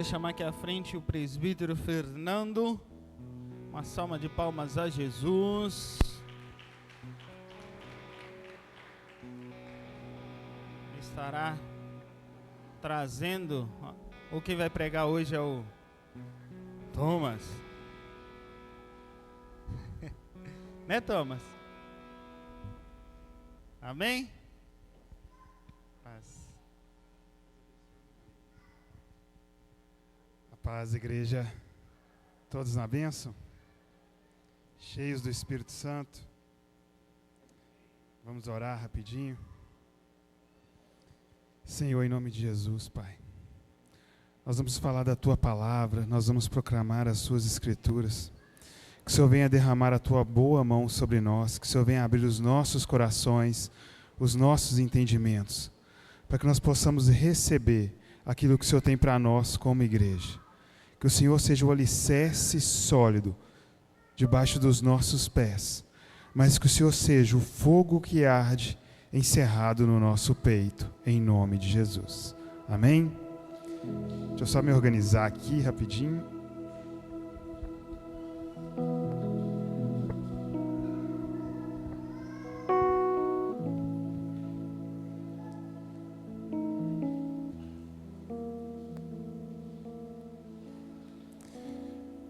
Vou chamar aqui à frente o presbítero Fernando. Uma salva de palmas a Jesus. Estará trazendo. O que vai pregar hoje é o Thomas. Né, Thomas? Amém? Paz. A paz, igreja. Todos na bênção? Cheios do Espírito Santo. Vamos orar rapidinho. Senhor, em nome de Jesus, Pai, nós vamos falar da Tua palavra, nós vamos proclamar as Suas Escrituras. Que o Senhor venha derramar a Tua boa mão sobre nós, que o Senhor venha abrir os nossos corações, os nossos entendimentos, para que nós possamos receber aquilo que o Senhor tem para nós como igreja. Que o Senhor seja o alicerce sólido debaixo dos nossos pés, mas que o Senhor seja o fogo que arde encerrado no nosso peito, em nome de Jesus. Amém? Deixa eu só me organizar aqui rapidinho.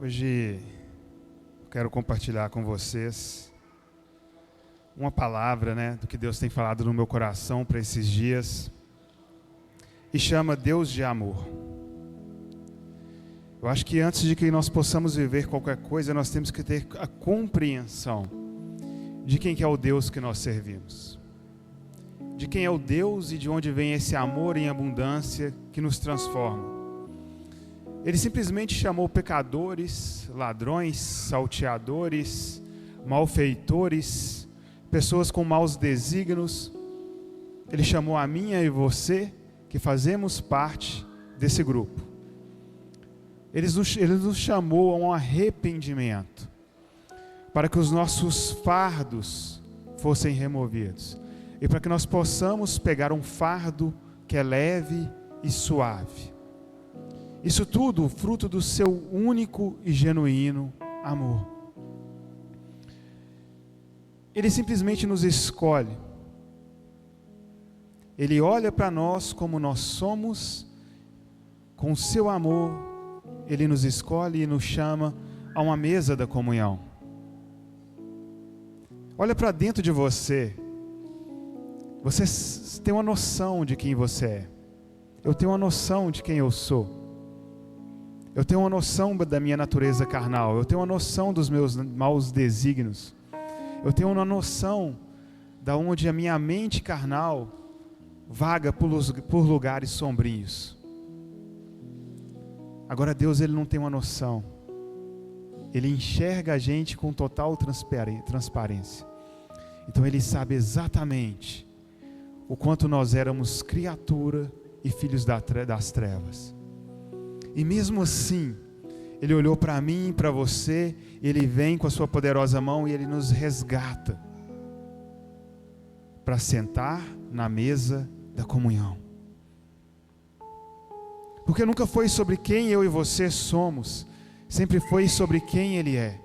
Hoje eu quero compartilhar com vocês uma palavra, do que Deus tem falado no meu coração para esses dias, e chama Deus de amor. Eu acho que antes de que nós possamos viver qualquer coisa, nós temos que ter a compreensão de quem que é o Deus que nós servimos, de quem é o Deus e de onde vem esse amor em abundância que nos transforma. Ele simplesmente chamou pecadores, ladrões, salteadores, malfeitores, pessoas com maus desígnios. Ele chamou a mim e você, que fazemos parte desse grupo. Ele nos chamou a um arrependimento, para que os nossos fardos fossem removidos, e para que nós possamos pegar um fardo que é leve e suave. Isso tudo fruto do seu único e genuíno amor. Ele simplesmente nos escolhe. Ele olha para nós como nós somos, com o seu amor, Ele nos escolhe e nos chama a uma mesa da comunhão. Olha para dentro de você. Você tem uma noção de quem você é. Eu tenho uma noção de quem eu sou. Eu tenho uma noção da minha natureza carnal. Eu tenho uma noção dos meus maus desígnios. Eu tenho uma noção da onde a minha mente carnal vaga por lugares sombrios. Agora Deus, Ele não tem uma noção. Ele enxerga a gente com total transparência. Então Ele sabe exatamente o quanto nós éramos criatura e filhos das trevas. E mesmo assim, Ele olhou para mim e para você, Ele vem com a sua poderosa mão e Ele nos resgata para sentar na mesa da comunhão. Porque nunca foi sobre quem eu e você somos, sempre foi sobre quem Ele é.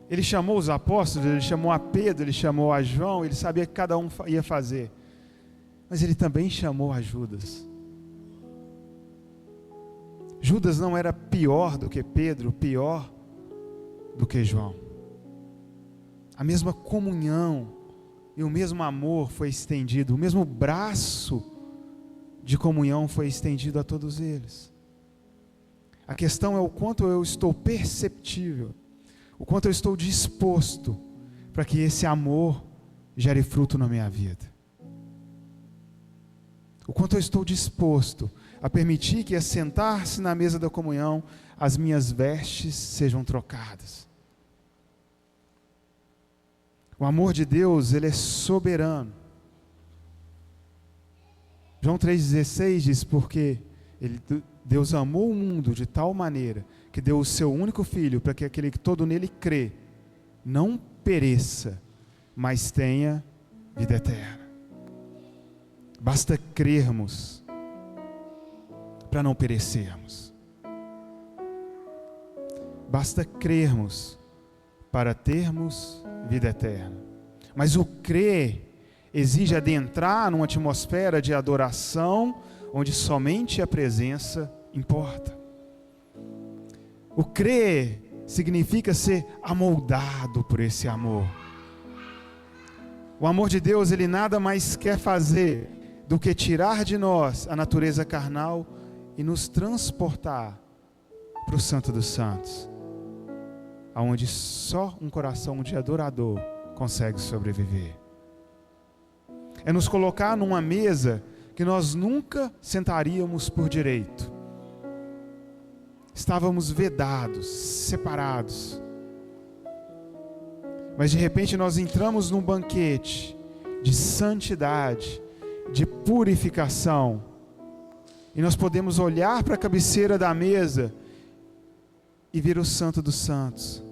Ele chamou os apóstolos, Ele chamou a Pedro, Ele chamou a João, Ele sabia que cada um ia fazer. Mas Ele também chamou a Judas. Judas não era pior do que Pedro, pior do que João. A mesma comunhão e o mesmo amor foi estendido, o mesmo braço de comunhão foi estendido a todos eles. A questão é o quanto eu estou perceptível, o quanto eu estou disposto para que esse amor gere fruto na minha vida. O quanto eu estou disposto a permitir que, a sentar-se na mesa da comunhão, as minhas vestes sejam trocadas. O amor de Deus, Ele é soberano. João 3,16 diz, porque Deus amou o mundo de tal maneira, que deu o seu único Filho, para que aquele que todo nele crê, não pereça, mas tenha vida eterna. Basta crermos para não perecermos. Basta crermos para termos vida eterna. Mas o crer exige adentrar numa atmosfera de adoração, onde somente a presença importa. O crer significa ser amoldado por esse amor. O amor de Deus, ele nada mais quer fazer do que tirar de nós a natureza carnal e nos transportar para o Santo dos Santos, aonde só um coração de adorador consegue sobreviver. É nos colocar numa mesa que nós nunca sentaríamos por direito. Estávamos vedados, separados. Mas de repente nós entramos num banquete de santidade, de purificação. E nós podemos olhar para a cabeceira da mesa e ver o Santo dos Santos.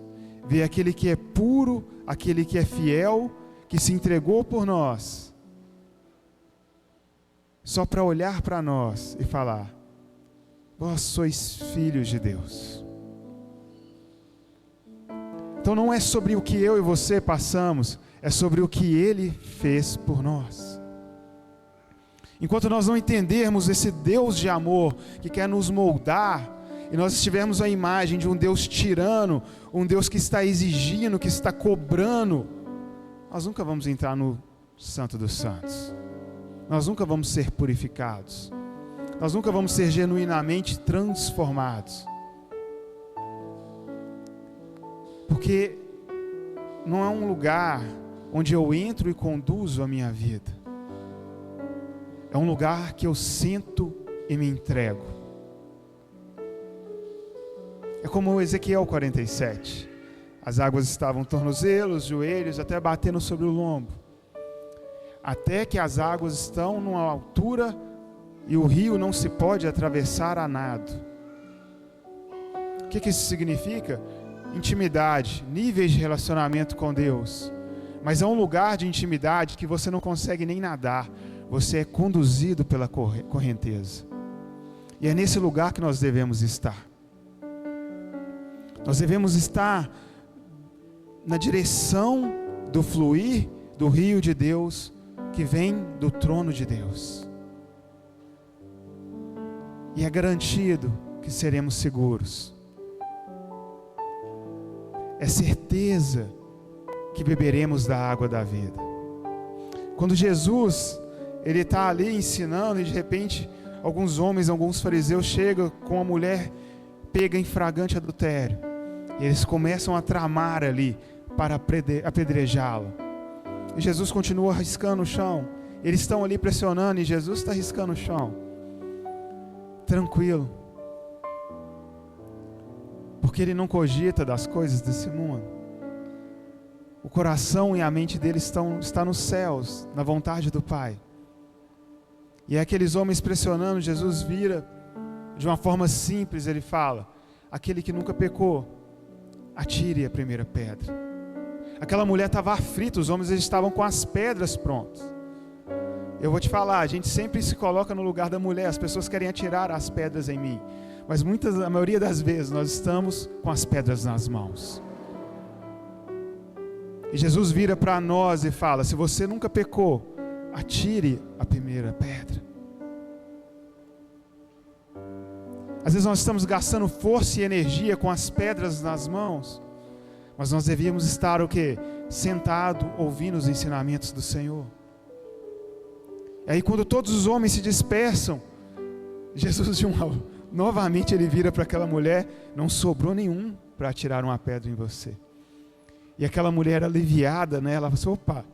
Ver aquele que é puro, aquele que é fiel, que se entregou por nós. Só para olhar para nós e falar: vós sois filhos de Deus. Então não é sobre o que eu e você passamos, é sobre o que Ele fez por nós. Enquanto nós não entendermos esse Deus de amor que quer nos moldar, e nós estivermos a imagem de um Deus tirano, um Deus que está exigindo, que está cobrando, nós nunca vamos entrar no Santo dos Santos. Nós nunca vamos ser purificados. Nós nunca vamos ser genuinamente transformados. Porque não é um lugar onde eu entro e conduzo a minha vida. É um lugar que eu sento e me entrego. É como o Ezequiel 47. As águas estavam tornozelos, joelhos, até batendo sobre o lombo. Até que as águas estão numa altura e o rio não se pode atravessar a nado. O que isso significa? Intimidade, níveis de relacionamento com Deus. Mas é um lugar de intimidade que você não consegue nem nadar. Você é conduzido pela correnteza. E é nesse lugar que nós devemos estar. Nós devemos estar na direção do fluir do rio de Deus, que vem do trono de Deus. E é garantido que seremos seguros. É certeza que beberemos da água da vida. Quando Jesus, ele está ali ensinando e de repente alguns homens, alguns fariseus chegam com a mulher pega em flagrante adultério. E eles começam a tramar ali para apedrejá-la. E Jesus continua riscando o chão. Eles estão ali pressionando e Jesus está riscando o chão. Tranquilo. Porque ele não cogita das coisas desse mundo. O coração e a mente dele está nos céus, na vontade do Pai. E aqueles homens pressionando, Jesus vira de uma forma simples, ele fala: aquele que nunca pecou, atire a primeira pedra. Aquela mulher estava aflita, os homens estavam com as pedras prontas. Eu vou te falar, a gente sempre se coloca no lugar da mulher, as pessoas querem atirar as pedras em mim, mas a maioria das vezes nós estamos com as pedras nas mãos. E Jesus vira para nós e fala: se você nunca pecou, atire a primeira pedra. Às vezes nós estamos gastando força e energia com as pedras nas mãos, mas nós devíamos estar o quê? Sentado, ouvindo os ensinamentos do Senhor. E aí quando todos os homens se dispersam, Jesus novamente ele vira para aquela mulher: não sobrou nenhum para atirar uma pedra em você. E aquela mulher aliviada, né? Ela fala assim: opa,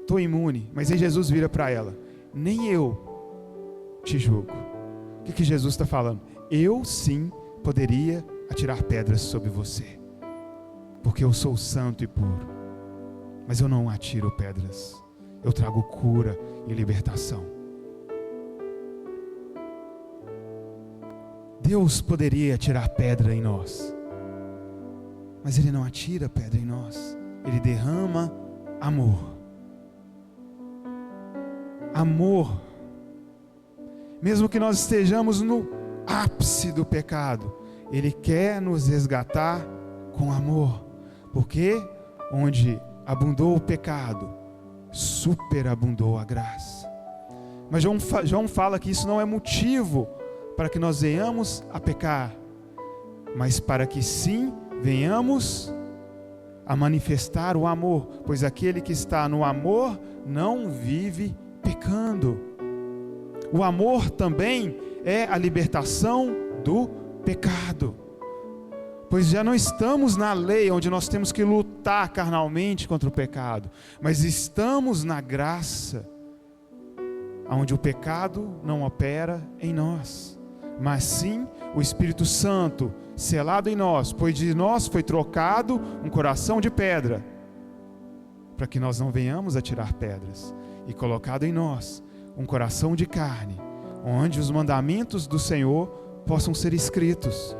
estou imune. Mas aí Jesus vira para ela: nem eu te julgo. O que Jesus está falando? Eu sim poderia atirar pedras sobre você, porque eu sou santo e puro, mas eu não atiro pedras, eu trago cura e libertação. Deus poderia atirar pedra em nós, mas Ele não atira pedra em nós, Ele derrama amor. Amor. Mesmo que nós estejamos no ápice do pecado, Ele quer nos resgatar com amor, porque onde abundou o pecado, superabundou a graça. Mas João fala que isso não é motivo para que nós venhamos a pecar, mas para que sim venhamos a manifestar o amor, pois aquele que está no amor não vive pecando. O amor também é a libertação do pecado, pois já não estamos na lei onde nós temos que lutar carnalmente contra o pecado, mas estamos na graça, onde o pecado não opera em nós, mas sim o Espírito Santo selado em nós, pois de nós foi trocado um coração de pedra, para que nós não venhamos a tirar pedras, e colocado em nós um coração de carne, onde os mandamentos do Senhor possam ser escritos.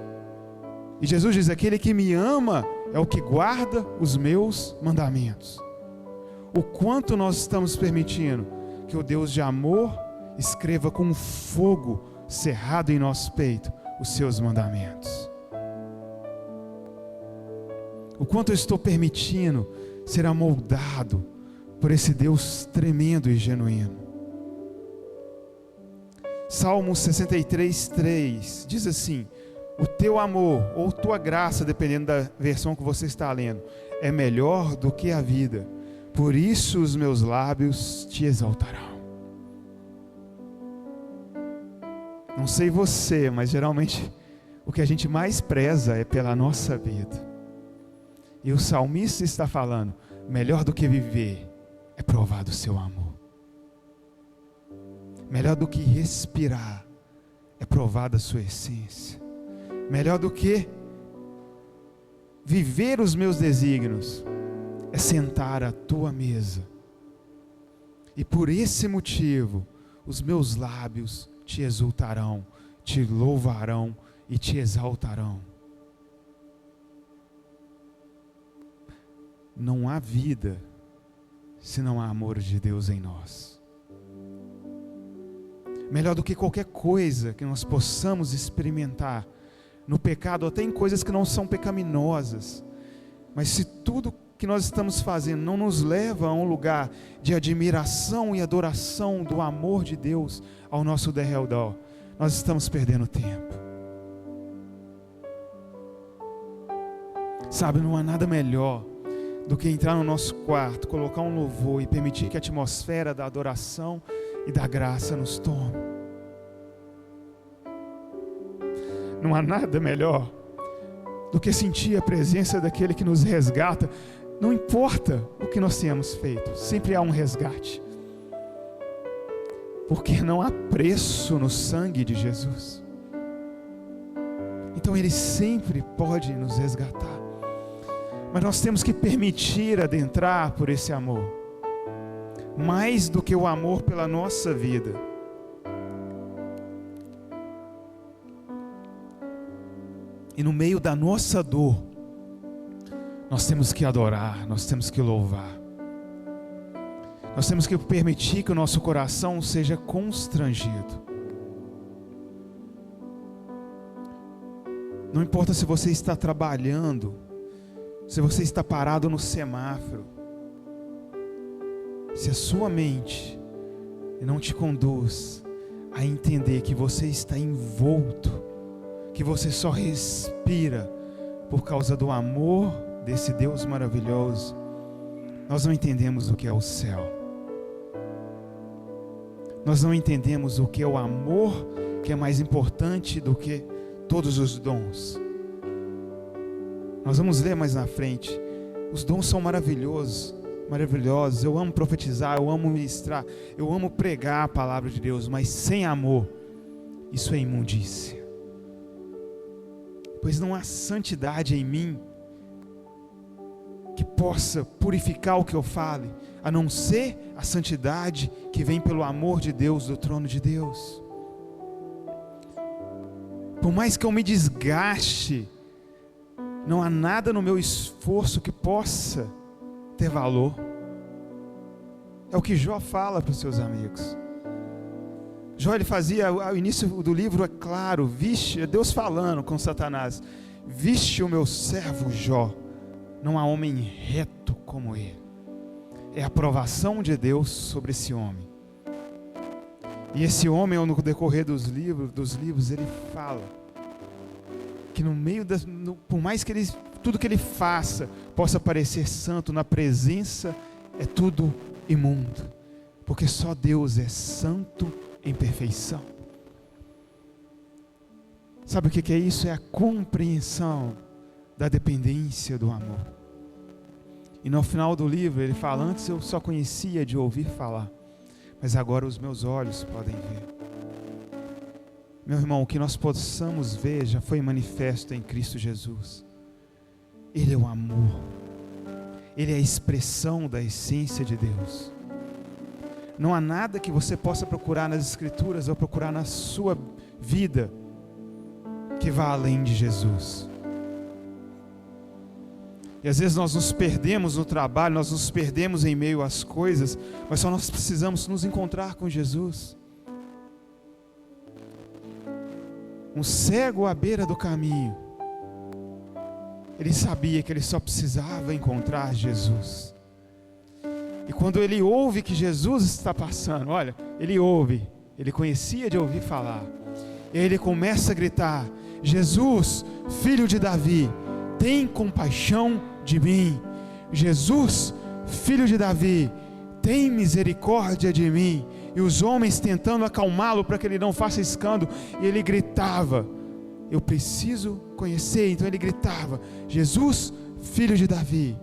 E Jesus diz: aquele que me ama é o que guarda os meus mandamentos. O quanto nós estamos permitindo que o Deus de amor escreva com fogo cerrado em nosso peito os seus mandamentos. O quanto eu estou permitindo ser amoldado por esse Deus tremendo e genuíno. Salmo 63:3 diz assim: o teu amor ou tua graça, dependendo da versão que você está lendo, é melhor do que a vida, por isso os meus lábios te exaltarão. Não sei você, mas geralmente o que a gente mais preza é pela nossa vida. E o salmista está falando: melhor do que viver é provar do seu amor. Melhor do que respirar é provar da sua essência. Melhor do que viver os meus desígnios é sentar à tua mesa. E por esse motivo, os meus lábios te exultarão, te louvarão e te exaltarão. Não há vida se não há amor de Deus em nós. Melhor do que qualquer coisa que nós possamos experimentar no pecado, até em coisas que não são pecaminosas, mas se tudo que nós estamos fazendo não nos leva a um lugar de admiração e adoração do amor de Deus ao nosso derredor, nós estamos perdendo tempo. Sabe, não há nada melhor do que entrar no nosso quarto, colocar um louvor e permitir que a atmosfera da adoração e da graça nos tome. Não há nada melhor do que sentir a presença daquele que nos resgata. Não importa o que nós tenhamos feito, sempre há um resgate, porque não há preço no sangue de Jesus. Então Ele sempre pode nos resgatar, mas nós temos que permitir adentrar por esse amor, mais do que o amor pela nossa vida. E no meio da nossa dor, nós temos que adorar, nós temos que louvar. Nós temos que permitir que o nosso coração seja constrangido. Não importa se você está trabalhando, se você está parado no semáforo, se a sua mente não te conduz a entender que você está envolto, que você só respira por causa do amor desse Deus maravilhoso, nós não entendemos o que é o céu. Nós não entendemos o que é o amor, que é mais importante do que todos os dons. Nós vamos ler mais na frente. Os dons são maravilhosos. Eu amo profetizar, eu amo ministrar, eu amo pregar a palavra de Deus, mas sem amor, isso é imundícia. Pois não há santidade em mim que possa purificar o que eu fale, a não ser a santidade que vem pelo amor de Deus, do trono de Deus. Por mais que eu me desgaste, não há nada no meu esforço que possa ter valor. É o que Jó fala para os seus amigos. Jó, ele fazia, ao início do livro, é claro, viste, é Deus falando com Satanás, viste o meu servo Jó, não há homem reto como ele. É a aprovação de Deus sobre esse homem. E esse homem, no decorrer dos livros, ele fala que no meio por mais que tudo que ele faça possa parecer santo, na presença é tudo imundo, porque só Deus é santo em perfeição. Sabe o que é isso? É a compreensão da dependência do amor. E no final do livro ele fala: antes eu só conhecia de ouvir falar, mas agora os meus olhos podem ver. Meu irmão, o que nós possamos ver já foi manifesto em Cristo Jesus. Ele é o amor, Ele é a expressão da essência de Deus. Não há nada que você possa procurar nas Escrituras ou procurar na sua vida que vá além de Jesus. E às vezes nós nos perdemos no trabalho, nós nos perdemos em meio às coisas, mas só nós precisamos nos encontrar com Jesus. Um cego à beira do caminho, ele sabia que ele só precisava encontrar Jesus. E quando ele ouve que Jesus está passando, olha, ele ouve, ele conhecia de ouvir falar, e aí ele começa a gritar: Jesus, filho de Davi, tem compaixão de mim. Jesus, filho de Davi, tem misericórdia de mim. E os homens tentando acalmá-lo para que ele não faça escândalo, e ele gritava: eu preciso conhecer. Então ele gritava: Jesus, filho de Davi,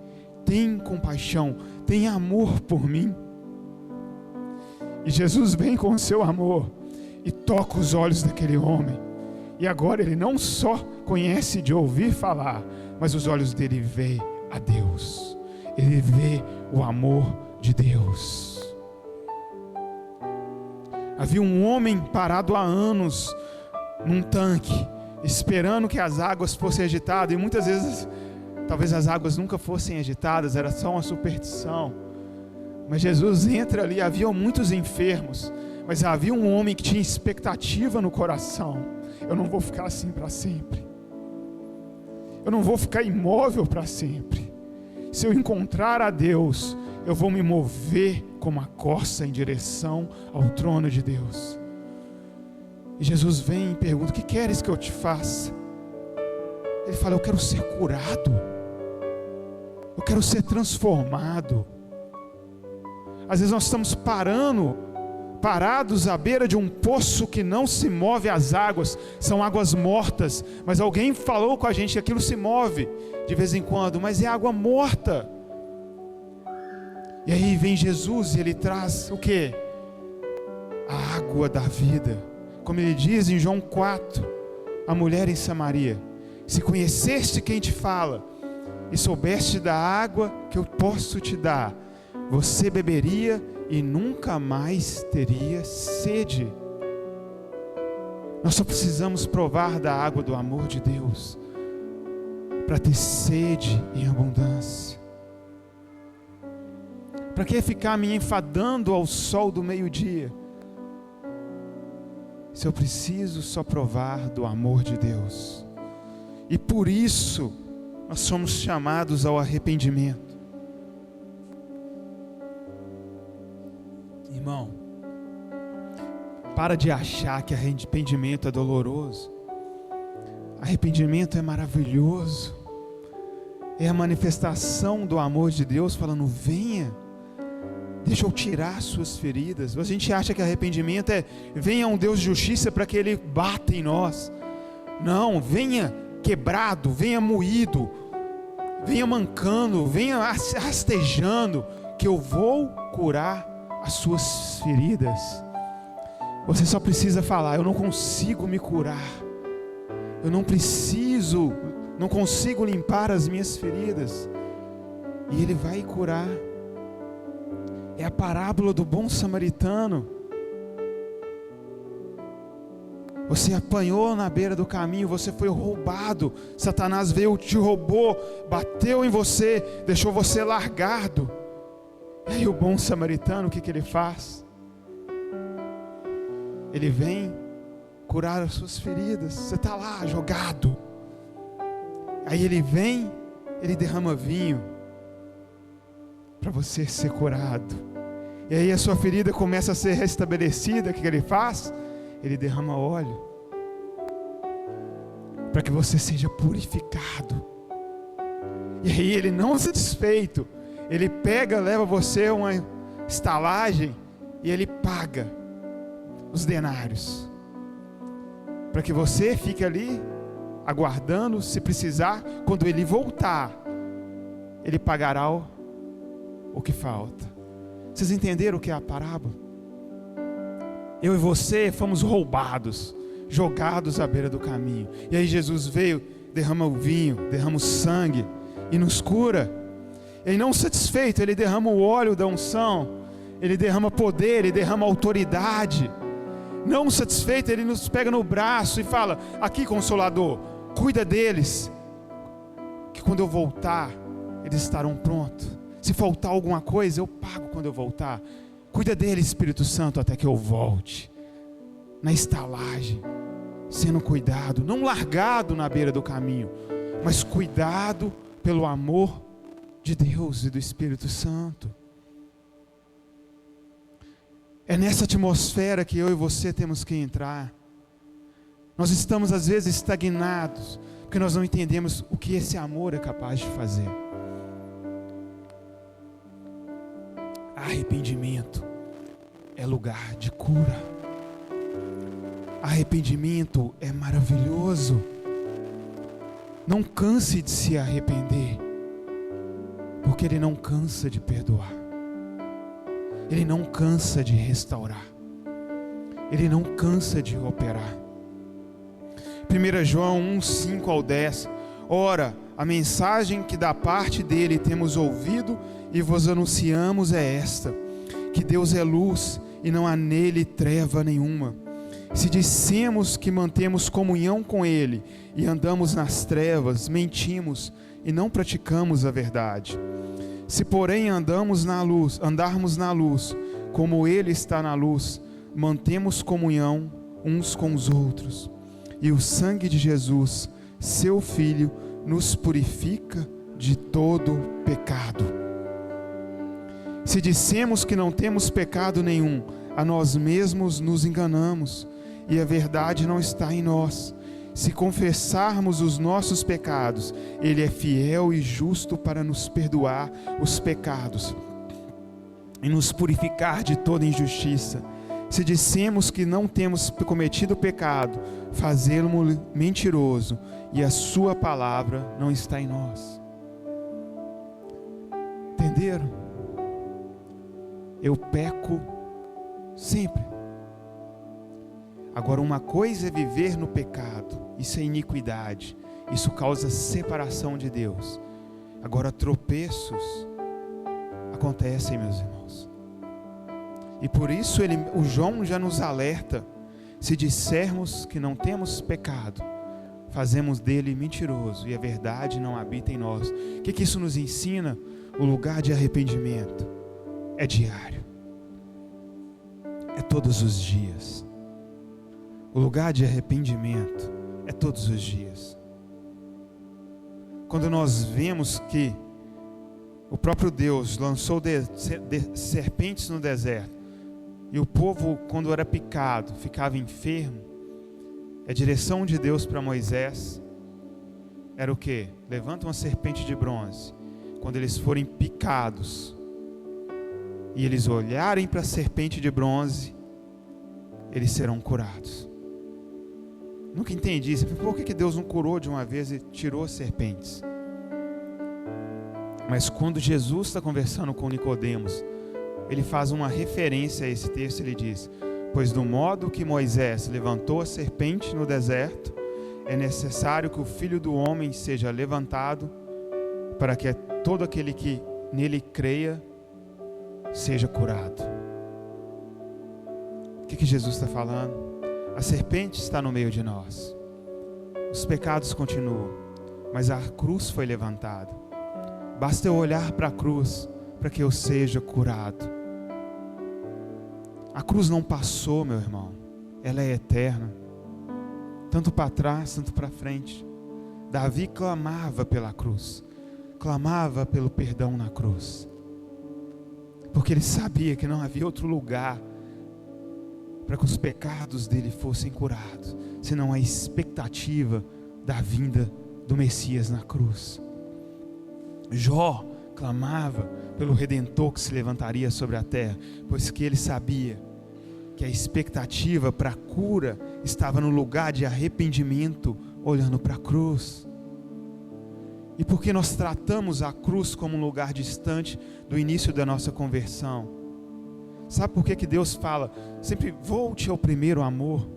tem compaixão, tem amor por mim. E Jesus vem com o seu amor e toca os olhos daquele homem, e agora ele não só conhece de ouvir falar, mas os olhos dele vê a Deus, ele vê o amor de Deus. Havia um homem parado há anos num tanque, esperando que as águas fossem agitadas, e muitas vezes talvez as águas nunca fossem agitadas, era só uma superstição. Mas Jesus entra ali, havia muitos enfermos, mas havia um homem que tinha expectativa no coração: eu não vou ficar assim para sempre, eu não vou ficar imóvel para sempre. Se eu encontrar a Deus, eu vou me mover como a corça em direção ao trono de Deus. E Jesus vem e pergunta: o que queres que eu te faça? Ele fala: eu quero ser curado, eu quero ser transformado. Às vezes nós estamos parados à beira de um poço que não se move as águas, são águas mortas, mas alguém falou com a gente que aquilo se move de vez em quando, mas é água morta. E aí vem Jesus e ele traz o quê? A água da vida. Como ele diz em João 4, a mulher em Samaria: se conheceste quem te fala e soubeste da água que eu posso te dar, você beberia e nunca mais teria sede. Nós só precisamos provar da água do amor de Deus para ter sede em abundância. Para que ficar me enfadando ao sol do meio-dia, se eu preciso só provar do amor de Deus? E por isso nós somos chamados ao arrependimento. Irmão, para de achar que arrependimento é doloroso. Arrependimento é maravilhoso. É a manifestação do amor de Deus falando: venha, deixa eu tirar suas feridas. A gente acha que arrependimento é: venha um Deus de justiça para que Ele bata em nós. Não, venha quebrado, venha moído, venha mancando, venha rastejando, que eu vou curar as suas feridas. Você só precisa falar: eu não consigo me curar, eu não consigo limpar as minhas feridas, e Ele vai curar. É a parábola do bom samaritano. Você apanhou na beira do caminho, você foi roubado, Satanás veio, te roubou, bateu em você, deixou você largado. E aí o bom samaritano, o que ele faz? Ele vem curar as suas feridas. Você está lá jogado. Aí Ele vem, Ele derrama vinho para você ser curado. E aí a sua ferida começa a ser restabelecida. O que Ele faz? Ele derrama óleo para que você seja purificado. E aí Ele, não satisfeito, Ele pega, leva você a uma estalagem e Ele paga os denários, para que você fique ali aguardando. Se precisar, quando Ele voltar, Ele pagará o que falta. Vocês entenderam o que é a parábola? Eu e você fomos roubados, jogados à beira do caminho, e aí Jesus veio, derrama o vinho, derrama o sangue e nos cura. E não satisfeito, Ele derrama o óleo da unção, Ele derrama poder, Ele derrama autoridade. Não satisfeito, Ele nos pega no braço e fala: aqui, Consolador, cuida deles, que quando eu voltar, eles estarão prontos. Se faltar alguma coisa, eu pago quando eu voltar. Cuida deles, Espírito Santo, até que eu volte. Na estalagem, sendo cuidado, não largado na beira do caminho, mas cuidado pelo amor de Deus e do Espírito Santo. É nessa atmosfera que eu e você temos que entrar. Nós estamos às vezes estagnados, porque nós não entendemos o que esse amor é capaz de fazer. Arrependimento é lugar de cura. Arrependimento é maravilhoso. Não canse de se arrepender, porque Ele não cansa de perdoar. Ele não cansa de restaurar. Ele não cansa de operar. 1 João 1, 5 ao 10. Ora, a mensagem que da parte dele temos ouvido e vos anunciamos é esta: que Deus é luz e não há nele treva nenhuma. Se dissemos que mantemos comunhão com Ele e andamos nas trevas, mentimos e não praticamos a verdade. Se porém andarmos na luz, como Ele está na luz, mantemos comunhão uns com os outros. E o sangue de Jesus, seu Filho, nos purifica de todo pecado. Se dissemos que não temos pecado nenhum, a nós mesmos nos enganamos, e a verdade não está em nós. Se confessarmos os nossos pecados, Ele é fiel e justo para nos perdoar os pecados e nos purificar de toda injustiça. Se dissemos que não temos cometido pecado, fazê-lo mentiroso, e a sua palavra não está em nós. Entenderam? Eu peco sempre. Agora, uma coisa é viver no pecado, isso é iniquidade, isso causa separação de Deus. Agora, tropeços acontecem, meus irmãos. E por isso o João já nos alerta: se dissermos que não temos pecado, fazemos dele mentiroso e a verdade não habita em nós. O que isso nos ensina? O lugar de arrependimento é diário, é todos os dias. O lugar de arrependimento é todos os dias. Quando nós vemos que o próprio Deus lançou serpentes no deserto, e o povo, quando era picado, ficava enfermo, a direção de Deus para Moisés era o quê? Levanta uma serpente de bronze. Quando eles forem picados e eles olharem para a serpente de bronze, eles serão curados. Nunca entendi isso. Por que Deus não curou de uma vez e tirou as serpentes? Mas quando Jesus está conversando com Nicodemos, ele faz uma referência a esse texto. Ele diz: pois do modo que Moisés levantou a serpente no deserto, é necessário que o Filho do Homem seja levantado, para que todo aquele que nele creia seja curado. O que Jesus está falando? A serpente está no meio de nós. Os pecados continuam, mas a cruz foi levantada. Basta eu olhar para a cruz para que eu seja curado. A cruz não passou, meu irmão. ela é eterna, tanto para trás, tanto para frente. Davi clamava pela cruz, clamava pelo perdão na cruz, porque ele sabia que não havia outro lugar para que os pecados dele fossem curados, senão a expectativa da vinda do Messias na cruz. Jó clamava pelo Redentor que se levantaria sobre a terra, pois que ele sabia que a expectativa para a cura estava no lugar de arrependimento, olhando para a cruz. E porque nós tratamos a cruz como um lugar distante do início da nossa conversão? Sabe por que Deus fala sempre volte ao primeiro amor?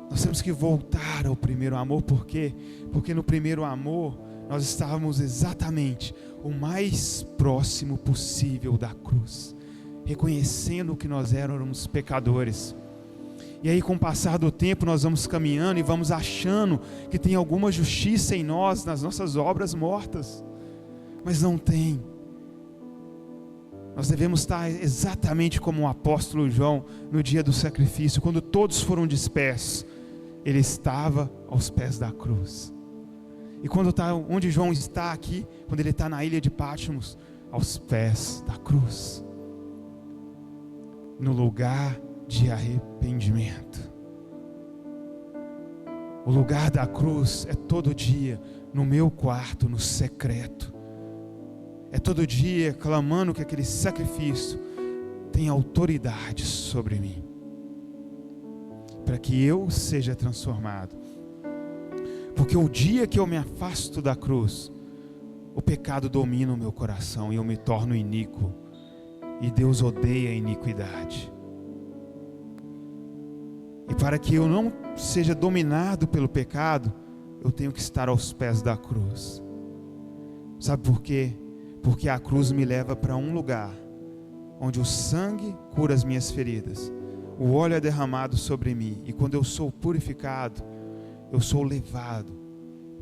Nós temos que voltar ao primeiro amor. Por quê? Porque no primeiro amor nós estávamos exatamente o mais próximo possível da cruz, reconhecendo que nós éramos pecadores. E aí, com o passar do tempo, nós vamos caminhando e vamos achando que tem alguma justiça em nós, nas nossas obras mortas, mas não tem. Nós devemos estar exatamente como o apóstolo João no dia do sacrifício, quando todos foram dispersos, ele estava aos pés da cruz. E quando está onde João está aqui, quando ele está na ilha de Patmos, aos pés da cruz, no lugar de arrependimento. O lugar da cruz é todo dia no meu quarto, no secreto. É todo dia clamando que aquele sacrifício tenha autoridade sobre mim, para que eu seja transformado. Porque o dia que eu me afasto da cruz, o pecado domina o meu coração e eu me torno iníquo. E Deus odeia a iniquidade. E para que eu não seja dominado pelo pecado, eu tenho que estar aos pés da cruz. Sabe por quê? Porque a cruz me leva para um lugar onde o sangue cura as minhas feridas, o óleo é derramado sobre mim, e quando eu sou purificado, eu sou levado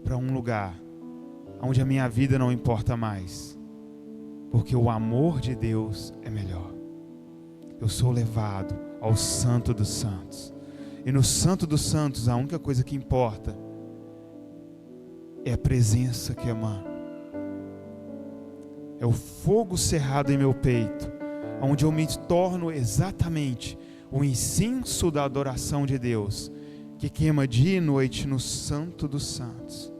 para um lugar onde a minha vida não importa mais, porque o amor de Deus é melhor. Eu sou levado ao Santo dos Santos, e no Santo dos Santos a única coisa que importa é a presença que emana. É o fogo cerrado em meu peito, onde eu me torno exatamente o incenso da adoração de Deus, que queima dia e noite no Santo dos Santos.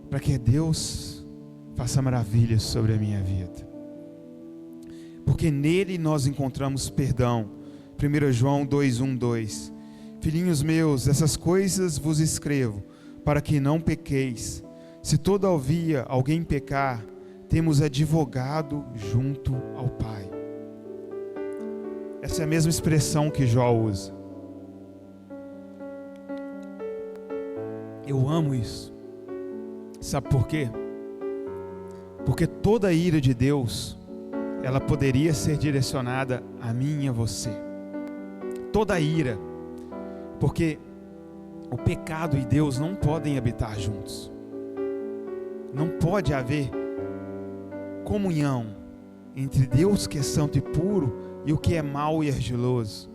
Para que Deus faça maravilhas sobre a minha vida. Porque nele nós encontramos perdão. 1 João 2:1-2. Filhinhos meus, essas coisas vos escrevo, para que não pequeis. Se todavia alguém pecar, temos advogado junto ao Pai. Essa é a mesma expressão que Jó usa. Eu amo isso. Sabe por quê? Porque toda a ira de Deus, ela poderia ser direcionada a mim e a você. Toda a ira. Porque o pecado e Deus não podem habitar juntos. Não pode haver comunhão entre Deus que é santo e puro e o que é mau e argiloso.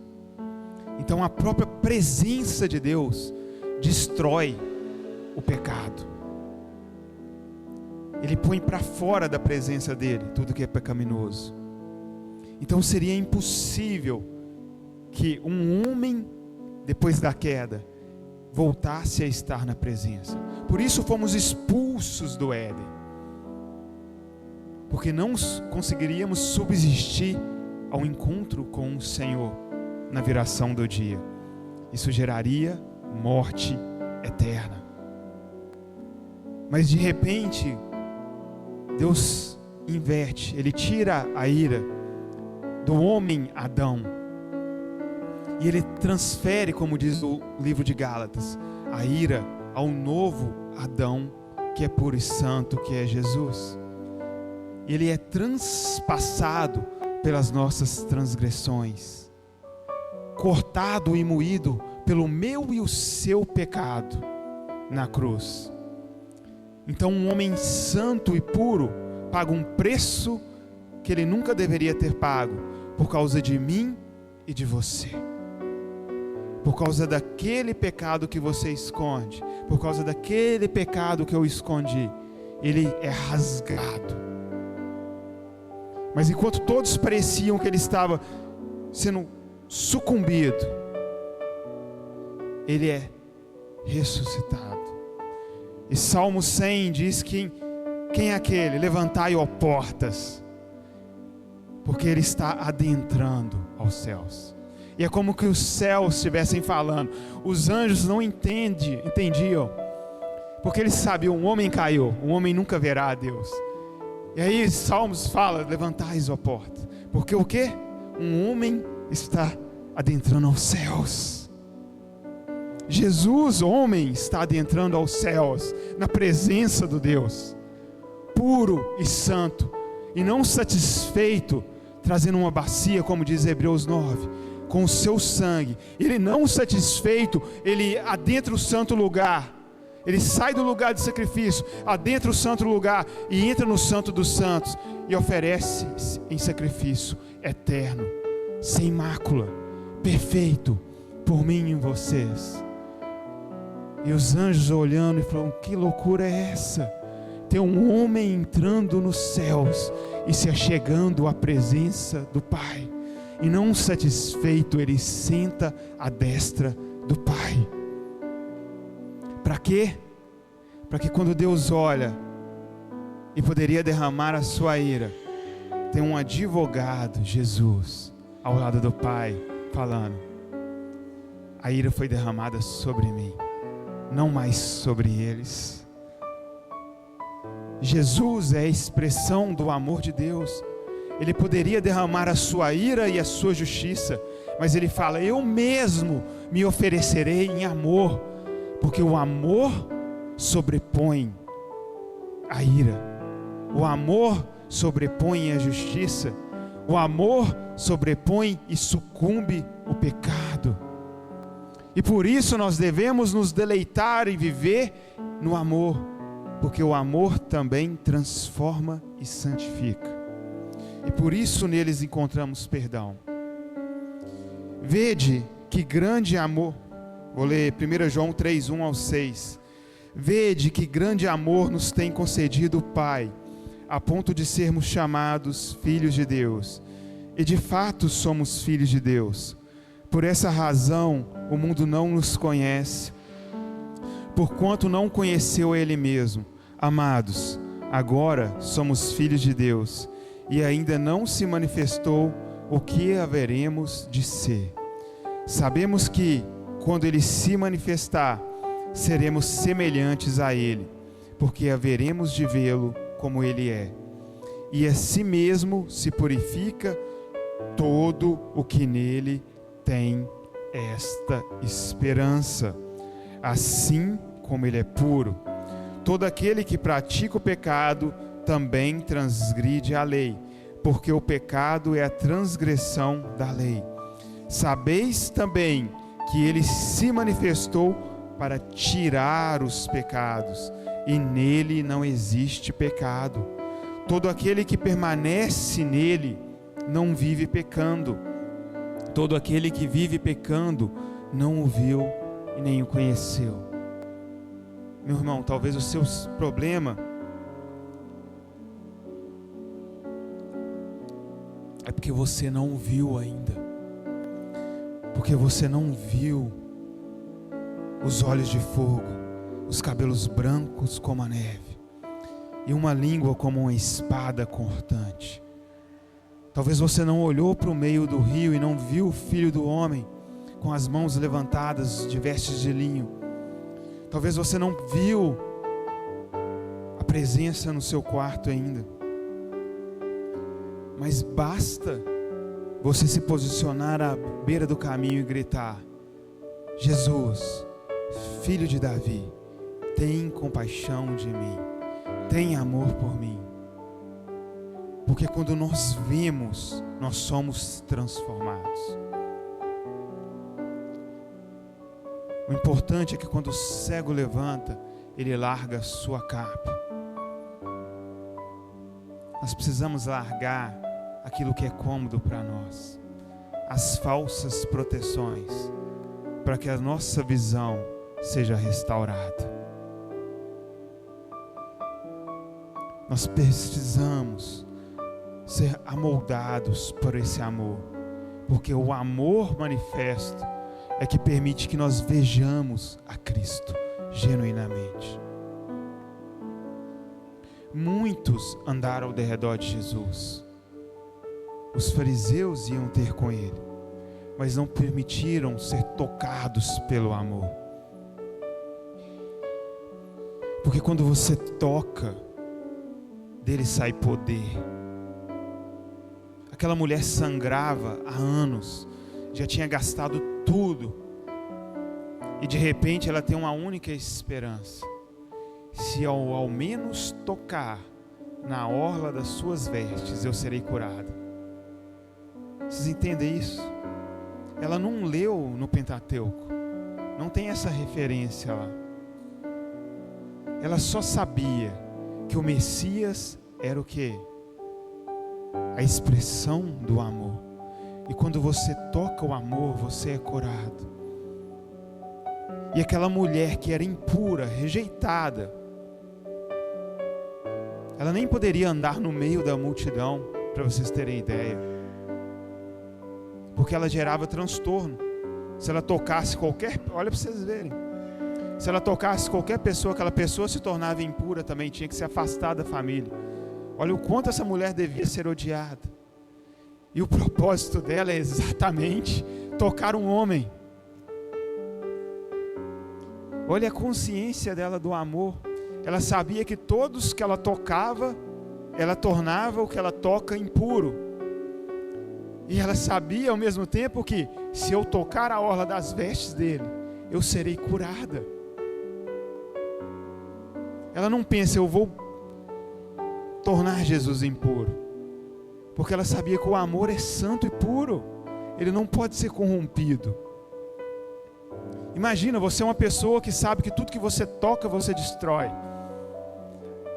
Então a própria presença de Deus destrói o pecado. Ele põe para fora da presença dele tudo que é pecaminoso. Então seria impossível que um homem, depois da queda, voltasse a estar na presença. Por isso fomos expulsos do Éden, porque não conseguiríamos subsistir ao encontro com o Senhor na viração do dia. Isso geraria morte eterna. Mas de repente Deus inverte, Ele tira a ira do homem Adão e Ele transfere, como diz o livro de Gálatas, a ira ao novo Adão, que é puro e santo, que é Jesus. Ele é transpassado pelas nossas transgressões, cortado e moído pelo meu e o seu pecado na cruz. Então um homem santo e puro paga um preço que ele nunca deveria ter pago, por causa de mim e de você. Por causa daquele pecado que você esconde, por causa daquele pecado que eu escondi, ele é rasgado. Mas enquanto todos pareciam que ele estava sendo sucumbido, ele é ressuscitado. E Salmo 100 diz que quem é aquele? Levantai, ó portas, porque ele está adentrando aos céus. E é como que os céus estivessem falando. Os anjos não entendiam, porque eles sabiam, um homem caiu, um homem nunca verá a Deus. E aí Salmos fala, levantais, ó porta, porque o quê? Um homem está adentrando aos céus. Jesus, homem, está adentrando aos céus, na presença do Deus, puro e santo, e não satisfeito, trazendo uma bacia, como diz Hebreus 9, com o seu sangue. Ele não satisfeito, ele adentra o santo lugar, ele sai do lugar de sacrifício, adentra o santo lugar e entra no santo dos santos e oferece em sacrifício eterno, sem mácula, perfeito, por mim e vocês. E os anjos olhando e falando, que loucura é essa? Tem um homem entrando nos céus e se achegando à presença do Pai. E não satisfeito, ele senta à destra do Pai. Para quê? Para que quando Deus olha e poderia derramar a sua ira, tem um advogado, Jesus, ao lado do Pai, falando, a ira foi derramada sobre mim, não mais sobre eles. Jesus é a expressão do amor de Deus. Ele poderia derramar a sua ira e a sua justiça, mas ele fala, eu mesmo me oferecerei em amor, porque o amor sobrepõe a ira, o amor sobrepõe a justiça, o amor sobrepõe e sucumbe o pecado. E por isso nós devemos nos deleitar e viver no amor, porque o amor também transforma e santifica. E por isso neles encontramos perdão. Vede que grande amor, vou ler 1 João 3, 1 ao 6. Vede que grande amor nos tem concedido o Pai, a ponto de sermos chamados filhos de Deus. E de fato somos filhos de Deus. Por essa razão o mundo não nos conhece, porquanto não conheceu Ele mesmo. Amados, agora somos filhos de Deus, e ainda não se manifestou o que haveremos de ser. Sabemos que, quando Ele se manifestar, seremos semelhantes a Ele, porque haveremos de vê-lo como Ele é. E a si mesmo se purifica todo o que nele tem esta esperança, assim como Ele é puro. Todo aquele que pratica o pecado também transgride a lei, porque o pecado é a transgressão da lei. Sabeis também que Ele se manifestou para tirar os pecados, e nele não existe pecado. Todo aquele que permanece nele não vive pecando. Todo aquele que vive pecando não o viu e nem o conheceu. Meu irmão, talvez o seu problema é porque você não o viu ainda, porque você não viu os olhos de fogo, os cabelos brancos como a neve e uma língua como uma espada cortante. Talvez você não olhou para o meio do rio e não viu o Filho do Homem com as mãos levantadas de vestes de linho. Talvez você não viu a presença no seu quarto ainda. Mas basta você se posicionar à beira do caminho e gritar: Jesus, Filho de Davi, tem compaixão de mim, tem amor por mim. Porque quando nós vemos, nós somos transformados. O importante é que quando o cego levanta, ele larga a sua capa. Nós precisamos largar aquilo que é cômodo para nós, as falsas proteções, para que a nossa visão seja restaurada. Nós precisamos ser amoldados por esse amor, porque o amor manifesto é que permite que nós vejamos a Cristo genuinamente. Muitos andaram ao redor de Jesus. Os fariseus iam ter com ele, mas não permitiram ser tocados pelo amor. Porque quando você toca, dele sai poder. Aquela mulher sangrava há anos, já tinha gastado tudo, e de repente ela tem uma única esperança: se eu ao menos tocar na orla das suas vestes, eu serei curada. Vocês entendem isso? Ela não leu no Pentateuco, não tem essa referência lá. Ela só sabia que o Messias era o quê? A expressão do amor. E quando você toca o amor, você é curado. E aquela mulher que era impura, rejeitada, ela nem poderia andar no meio da multidão, para vocês terem ideia, porque ela gerava transtorno. Se ela tocasse qualquer, olha para vocês verem, se ela tocasse qualquer pessoa, aquela pessoa se tornava impura também, tinha que se afastar da família. Olha o quanto essa mulher devia ser odiada. E o propósito dela é exatamente tocar um homem. Olha a consciência dela do amor. Ela sabia que todos que ela tocava, ela tornava o que ela toca impuro. E ela sabia ao mesmo tempo que, se eu tocar a orla das vestes dele, eu serei curada. Ela não pensa, eu vou tornar Jesus impuro, porque ela sabia que o amor é santo e puro, ele não pode ser corrompido. Imagina, você é uma pessoa que sabe que tudo que você toca, você destrói.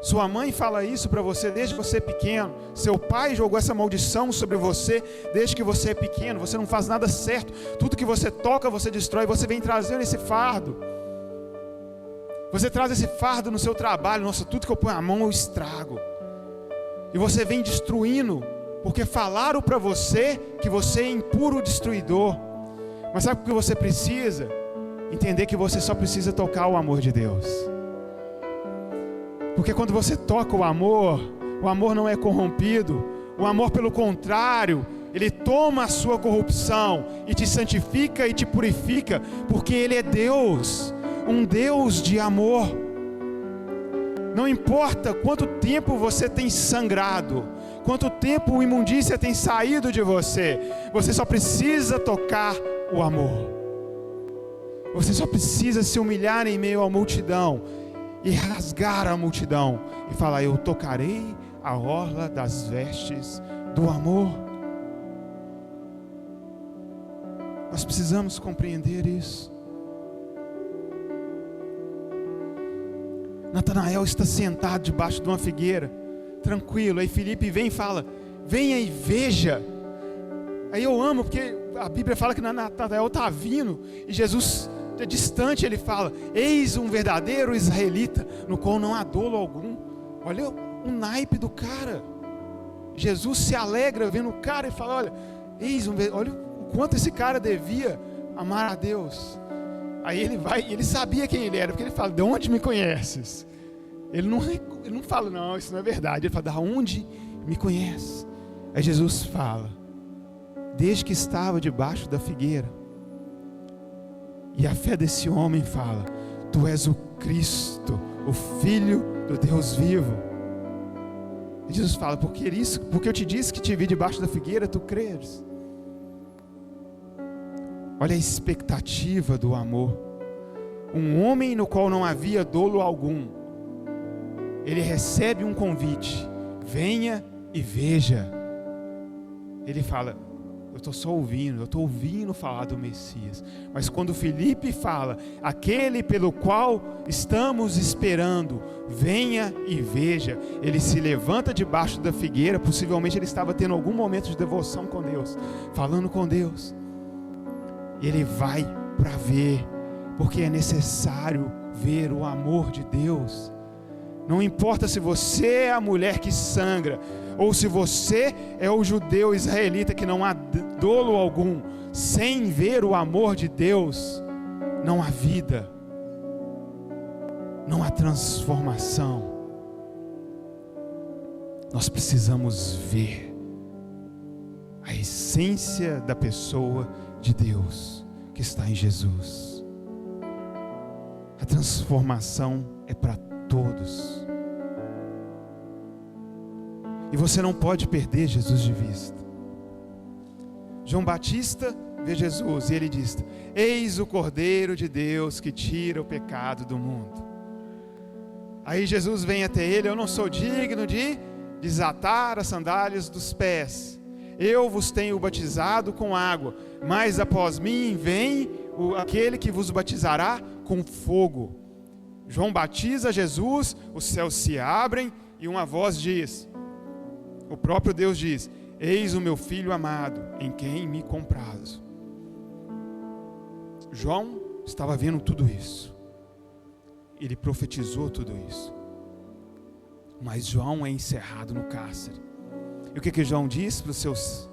Sua mãe fala isso para você desde que você é pequeno. Seu pai jogou essa maldição sobre você desde que você é pequeno. Você não faz nada certo, tudo que você toca, você destrói. Você vem trazendo esse fardo. Você traz esse fardo no seu trabalho. Nossa, tudo que eu ponho a mão eu estrago. E você vem destruindo, porque falaram para você que você é impuro destruidor. Mas sabe o que você precisa? Entender que você só precisa tocar o amor de Deus. Porque quando você toca o amor não é corrompido. O amor, pelo contrário, ele toma a sua corrupção e te santifica e te purifica, porque ele é Deus, um Deus de amor. Não importa quanto tempo você tem sangrado, quanto tempo a imundícia tem saído de você, você só precisa tocar o amor. Você só precisa se humilhar em meio à multidão e rasgar a multidão e falar: eu tocarei a orla das vestes do amor. Nós precisamos compreender isso. Natanael está sentado debaixo de uma figueira, tranquilo. Aí Filipe vem e fala: venha e veja. Aí eu amo, porque a Bíblia fala que Natanael está vindo e Jesus é distante. Ele fala: eis um verdadeiro israelita, no qual não há dolo algum. Olha o naipe do cara. Jesus se alegra vendo o cara e fala: olha o quanto esse cara devia amar a Deus. Aí ele vai, ele sabia quem ele era, porque ele fala: de onde me conheces? Ele não fala: não, isso não é verdade. Ele fala: de onde me conheces? Aí Jesus fala: desde que estava debaixo da figueira. E a fé desse homem fala: tu és o Cristo, o Filho do Deus vivo. E Jesus fala: porque eu te disse que te vi debaixo da figueira, tu creres. Olha a expectativa do amor. Um homem no qual não havia dolo algum, ele recebe um convite: venha e veja. Ele fala: eu estou só ouvindo, eu estou ouvindo falar do Messias. Mas quando Filipe fala, aquele pelo qual estamos esperando, venha e veja, ele se levanta debaixo da figueira, possivelmente ele estava tendo algum momento de devoção com Deus, falando com Deus. Ele vai para ver, porque é necessário ver o amor de Deus. Não importa se você é a mulher que sangra, ou se você é o judeu israelita que não há dolo algum, sem ver o amor de Deus, não há vida, não há transformação. Nós precisamos ver a essência da pessoa de Deus que está em Jesus. A transformação é para todos. E você não pode perder Jesus de vista. João Batista vê Jesus e ele diz: eis o Cordeiro de Deus que tira o pecado do mundo. Aí Jesus vem até ele: eu não sou digno de desatar as sandálias dos pés. Eu vos tenho batizado com água, mas após mim vem aquele que vos batizará com fogo. João batiza Jesus, os céus se abrem e uma voz diz, o próprio Deus diz: eis o meu filho amado, em quem me comprazo. João estava vendo tudo isso. Ele profetizou tudo isso. Mas João é encerrado no cárcere. E o que João diz para os seus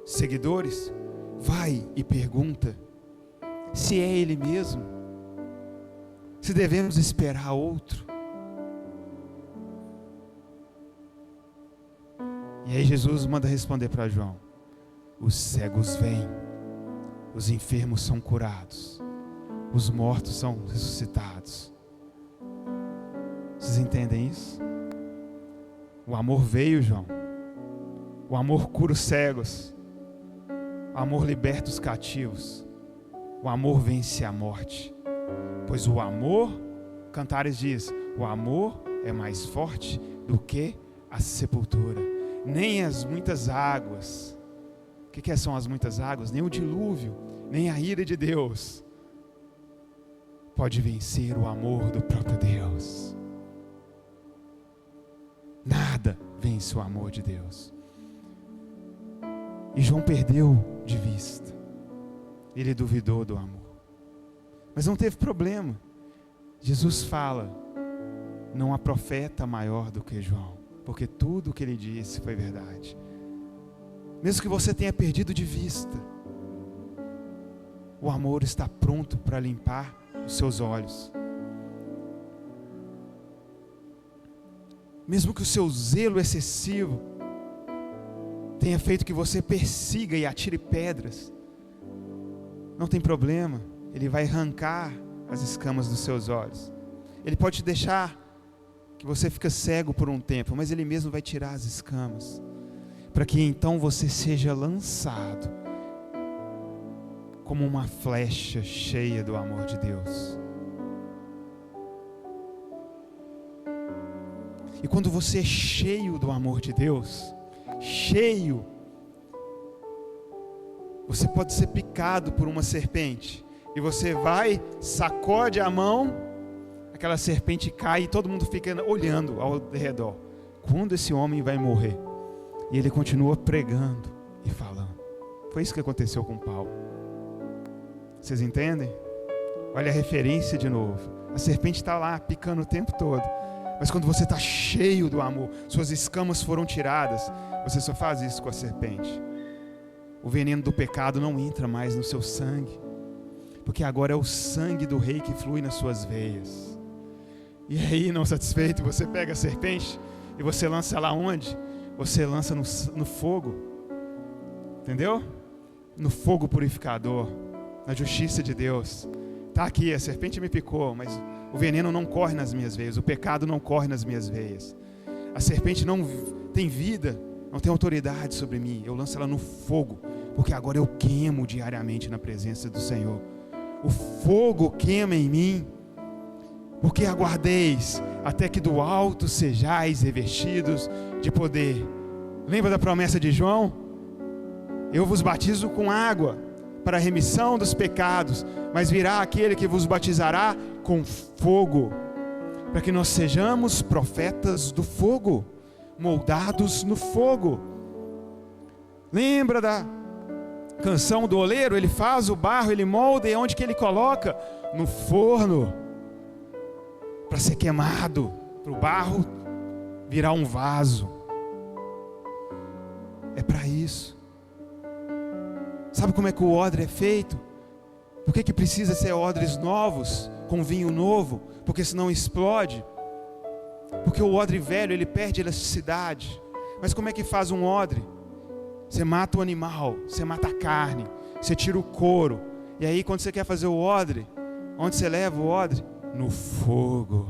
seguidores? Vai e pergunta se é ele mesmo, se devemos esperar outro. E aí Jesus manda responder para João: os cegos vêm, os enfermos são curados, os mortos são ressuscitados. Vocês entendem isso? O amor veio, João. O amor cura os cegos. O amor liberta os cativos. O amor vence a morte. Pois o amor, Cantares diz, o amor é mais forte do que a sepultura. Nem as muitas águas. O que são as muitas águas? Nem o dilúvio, nem a ira de Deus pode vencer o amor do próprio Deus. Nada vence o amor de Deus. E João perdeu de vista. Ele duvidou do amor. Mas não teve problema. Jesus fala: não há profeta maior do que João, porque tudo o que ele disse foi verdade. Mesmo que você tenha perdido de vista, o amor está pronto para limpar os seus olhos. Mesmo que o seu zelo excessivo tenha feito que você persiga e atire pedras, não tem problema, ele vai arrancar as escamas dos seus olhos. Ele pode te deixar que você fica cego por um tempo, mas ele mesmo vai tirar as escamas, para que então você seja lançado como uma flecha cheia do amor de Deus. E quando você é cheio do amor de Deus, cheio, você pode ser picado por uma serpente, e você vai, sacode a mão, aquela serpente cai e todo mundo fica olhando ao redor. Quando esse homem vai morrer? E ele continua pregando e falando. Foi isso que aconteceu com Paulo. Vocês entendem? Olha a referência de novo. A serpente está lá picando o tempo todo. Mas quando você está cheio do amor, suas escamas foram tiradas, você só faz isso com a serpente. O veneno do pecado não entra mais no seu sangue, porque agora é o sangue do rei que flui nas suas veias. E aí, não satisfeito, você pega a serpente e você lança ela onde? Você lança no fogo. Entendeu? No fogo purificador, na justiça de Deus. Está aqui, a serpente me picou, mas o veneno não corre nas minhas veias, o pecado não corre nas minhas veias. A serpente não tem vida, não tem autoridade sobre mim. Eu lanço ela no fogo, porque agora eu queimo diariamente na presença do Senhor. O fogo queima em mim, porque aguardeis até que do alto sejais revestidos de poder. Lembra da promessa de João? Eu vos batizo com água para a remissão dos pecados, mas virá aquele que vos batizará com fogo, para que nós sejamos profetas do fogo, moldados no fogo. Lembra da canção do oleiro? Ele faz o barro, ele molda, e onde que ele coloca? No forno, para ser queimado, para o barro virar um vaso. É para isso. Sabe como é que o odre é feito? Por que precisa ser odres novos, com vinho novo? Porque senão explode. Porque o odre velho, ele perde elasticidade. Mas como é que faz um odre? Você mata o animal, você mata a carne, você tira o couro. E aí quando você quer fazer o odre, onde você leva o odre? No fogo.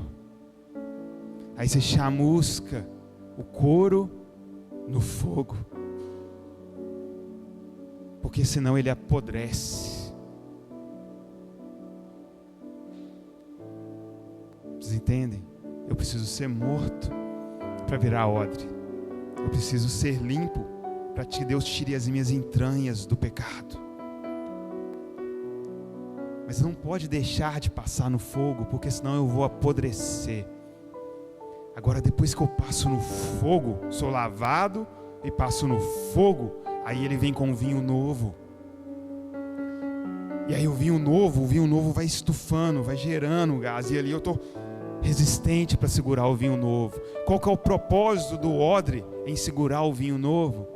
Aí você chamusca o couro no fogo. Porque senão ele apodrece. Vocês entendem? Eu preciso ser morto para virar odre. Eu preciso ser limpo para que Deus tire as minhas entranhas do pecado. Mas não pode deixar de passar no fogo, porque senão eu vou apodrecer. Agora, depois que eu passo no fogo, sou lavado e passo no fogo, aí ele vem com um vinho novo. E aí o vinho novo vai estufando, vai gerando gás. E ali eu estou resistente para segurar o vinho novo. Qual que é o propósito do odre em segurar o vinho novo?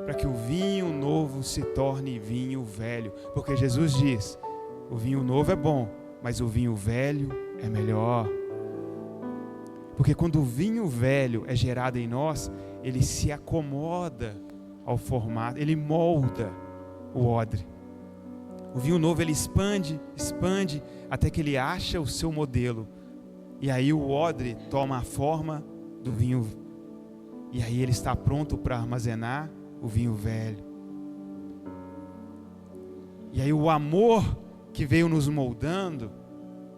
Para que o vinho novo se torne vinho velho. Porque Jesus diz, o vinho novo é bom, mas o vinho velho é melhor. Porque quando o vinho velho é gerado em nós, ele se acomoda ao formato, ele molda o odre. O vinho novo ele expande, até que ele acha o seu modelo. E aí o odre toma a forma do vinho. E aí ele está pronto para armazenar o vinho velho. E aí o amor que veio nos moldando,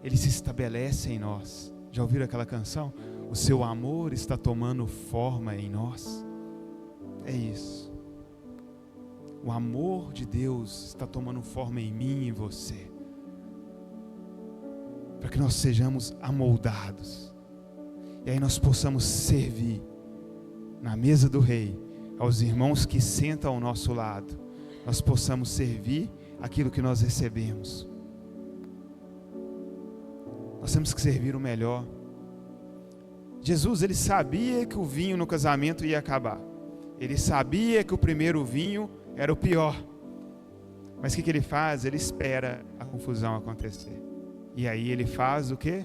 ele se estabelece em nós. Já ouviram aquela canção? O seu amor está tomando forma em nós. É isso. O amor de Deus está tomando forma em mim e em você. Para que nós sejamos amoldados. E aí nós possamos servir na mesa do rei, aos irmãos que sentam ao nosso lado. Nós possamos servir aquilo que nós recebemos. Nós temos que servir o melhor. Jesus, ele sabia que o vinho no casamento ia acabar. Ele sabia que o primeiro vinho era o pior. Mas o que ele faz? Ele espera a confusão acontecer. E aí ele faz o quê?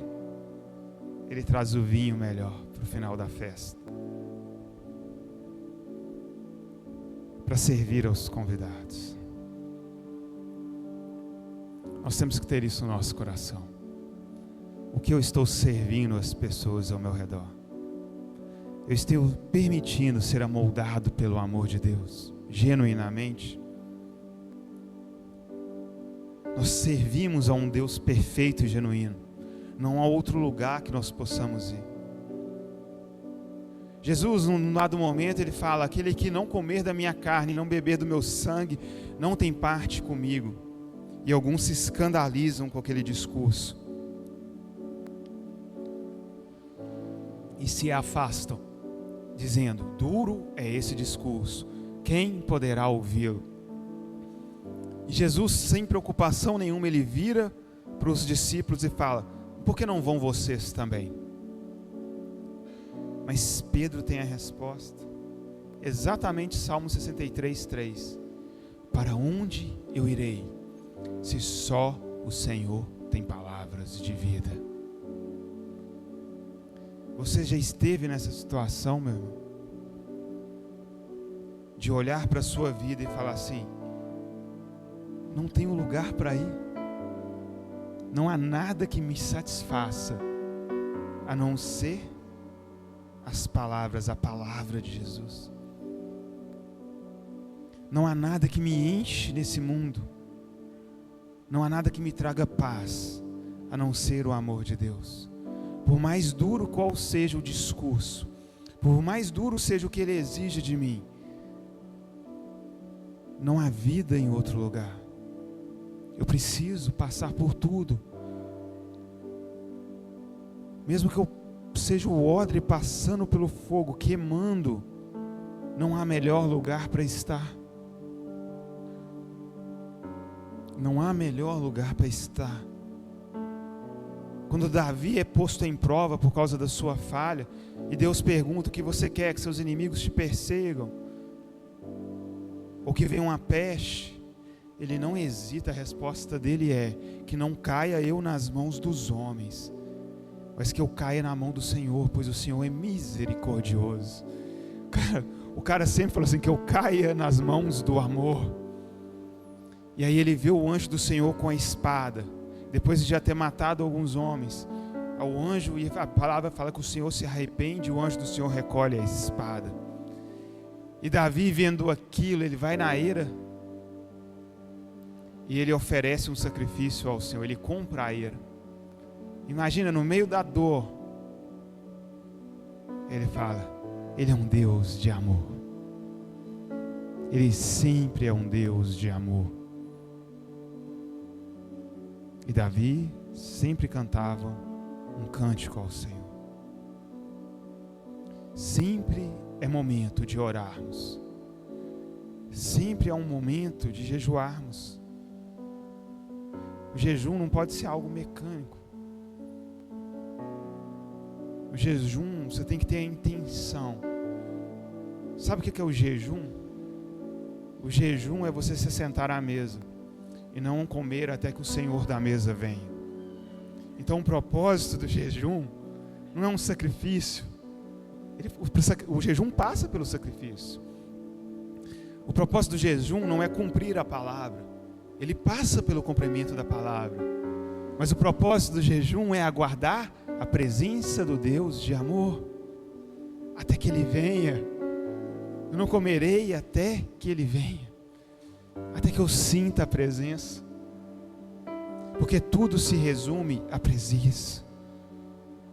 Ele traz o vinho melhor para o final da festa. Para servir aos convidados. Nós temos que ter isso no nosso coração. O que eu estou servindo as pessoas ao meu redor? Eu estou permitindo ser amoldado pelo amor de Deus, genuinamente? Nós servimos a um Deus perfeito e genuíno. Não há outro lugar que nós possamos ir. Jesus, num dado momento, ele fala: aquele que não comer da minha carne e não beber do meu sangue, não tem parte comigo. E alguns se escandalizam com aquele discurso. E se afastam, dizendo: duro é esse discurso, quem poderá ouvi-lo? E Jesus, sem preocupação nenhuma, ele vira para os discípulos e fala: por que não vão vocês também? Mas Pedro tem a resposta, exatamente Salmo 63:3: para onde eu irei, se só o Senhor tem palavras de vida? Você já esteve nessa situação, meu irmão? De olhar para a sua vida e falar assim: não tenho lugar para ir, não há nada que me satisfaça, a não ser as palavras, a palavra de Jesus. Não há nada que me enche nesse mundo, não há nada que me traga paz, a não ser o amor de Deus. Por mais duro qual seja o discurso, por mais duro seja o que ele exige de mim, não há vida em outro lugar. Eu preciso passar por tudo. Mesmo que eu seja o odre passando pelo fogo, queimando, não há melhor lugar para estar. Não há melhor lugar para estar. Quando Davi é posto em prova por causa da sua falha, e Deus pergunta: o que você quer? Que seus inimigos te persigam? Ou que venha uma peste? Ele não hesita, a resposta dele é: que não caia eu nas mãos dos homens, mas que eu caia na mão do Senhor, pois o Senhor é misericordioso. O cara sempre fala assim: que eu caia nas mãos do amor. E aí ele vê o anjo do Senhor com a espada, depois de já ter matado alguns homens. O anjo, e a palavra fala que o Senhor se arrepende, o anjo do Senhor recolhe a espada. E Davi, vendo aquilo, ele vai na eira e ele oferece um sacrifício ao Senhor, ele compra a eira. Imagina, no meio da dor, ele fala: Ele é um Deus de amor. Ele sempre é um Deus de amor. E Davi sempre cantava um cântico ao Senhor. Sempre é momento de orarmos. Sempre é um momento de jejuarmos. O jejum não pode ser algo mecânico. O jejum, você tem que ter a intenção. Sabe o que é o jejum? O jejum é você se sentar à mesa e não comer até que o Senhor da mesa venha. Então o propósito do jejum não é um sacrifício. O jejum passa pelo sacrifício. O propósito do jejum não é cumprir a palavra. Ele passa pelo cumprimento da palavra. Mas o propósito do jejum é aguardar a presença do Deus de amor, até que Ele venha. Eu não comerei até que Ele venha, até que eu sinta a presença, porque tudo se resume à presença,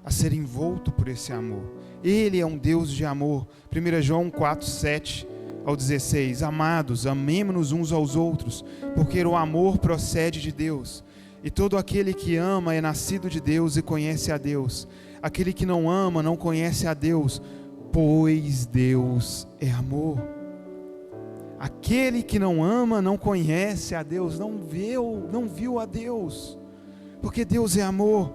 a ser envolto por esse amor. Ele é um Deus de amor. 1 João 4, 7 ao 16: Amados, amemo-nos uns aos outros, porque o amor procede de Deus. E todo aquele que ama é nascido de Deus e conhece a Deus. Aquele que não ama não conhece a Deus, pois Deus é amor. Aquele que não ama não conhece a Deus, não viu a Deus, porque Deus é amor.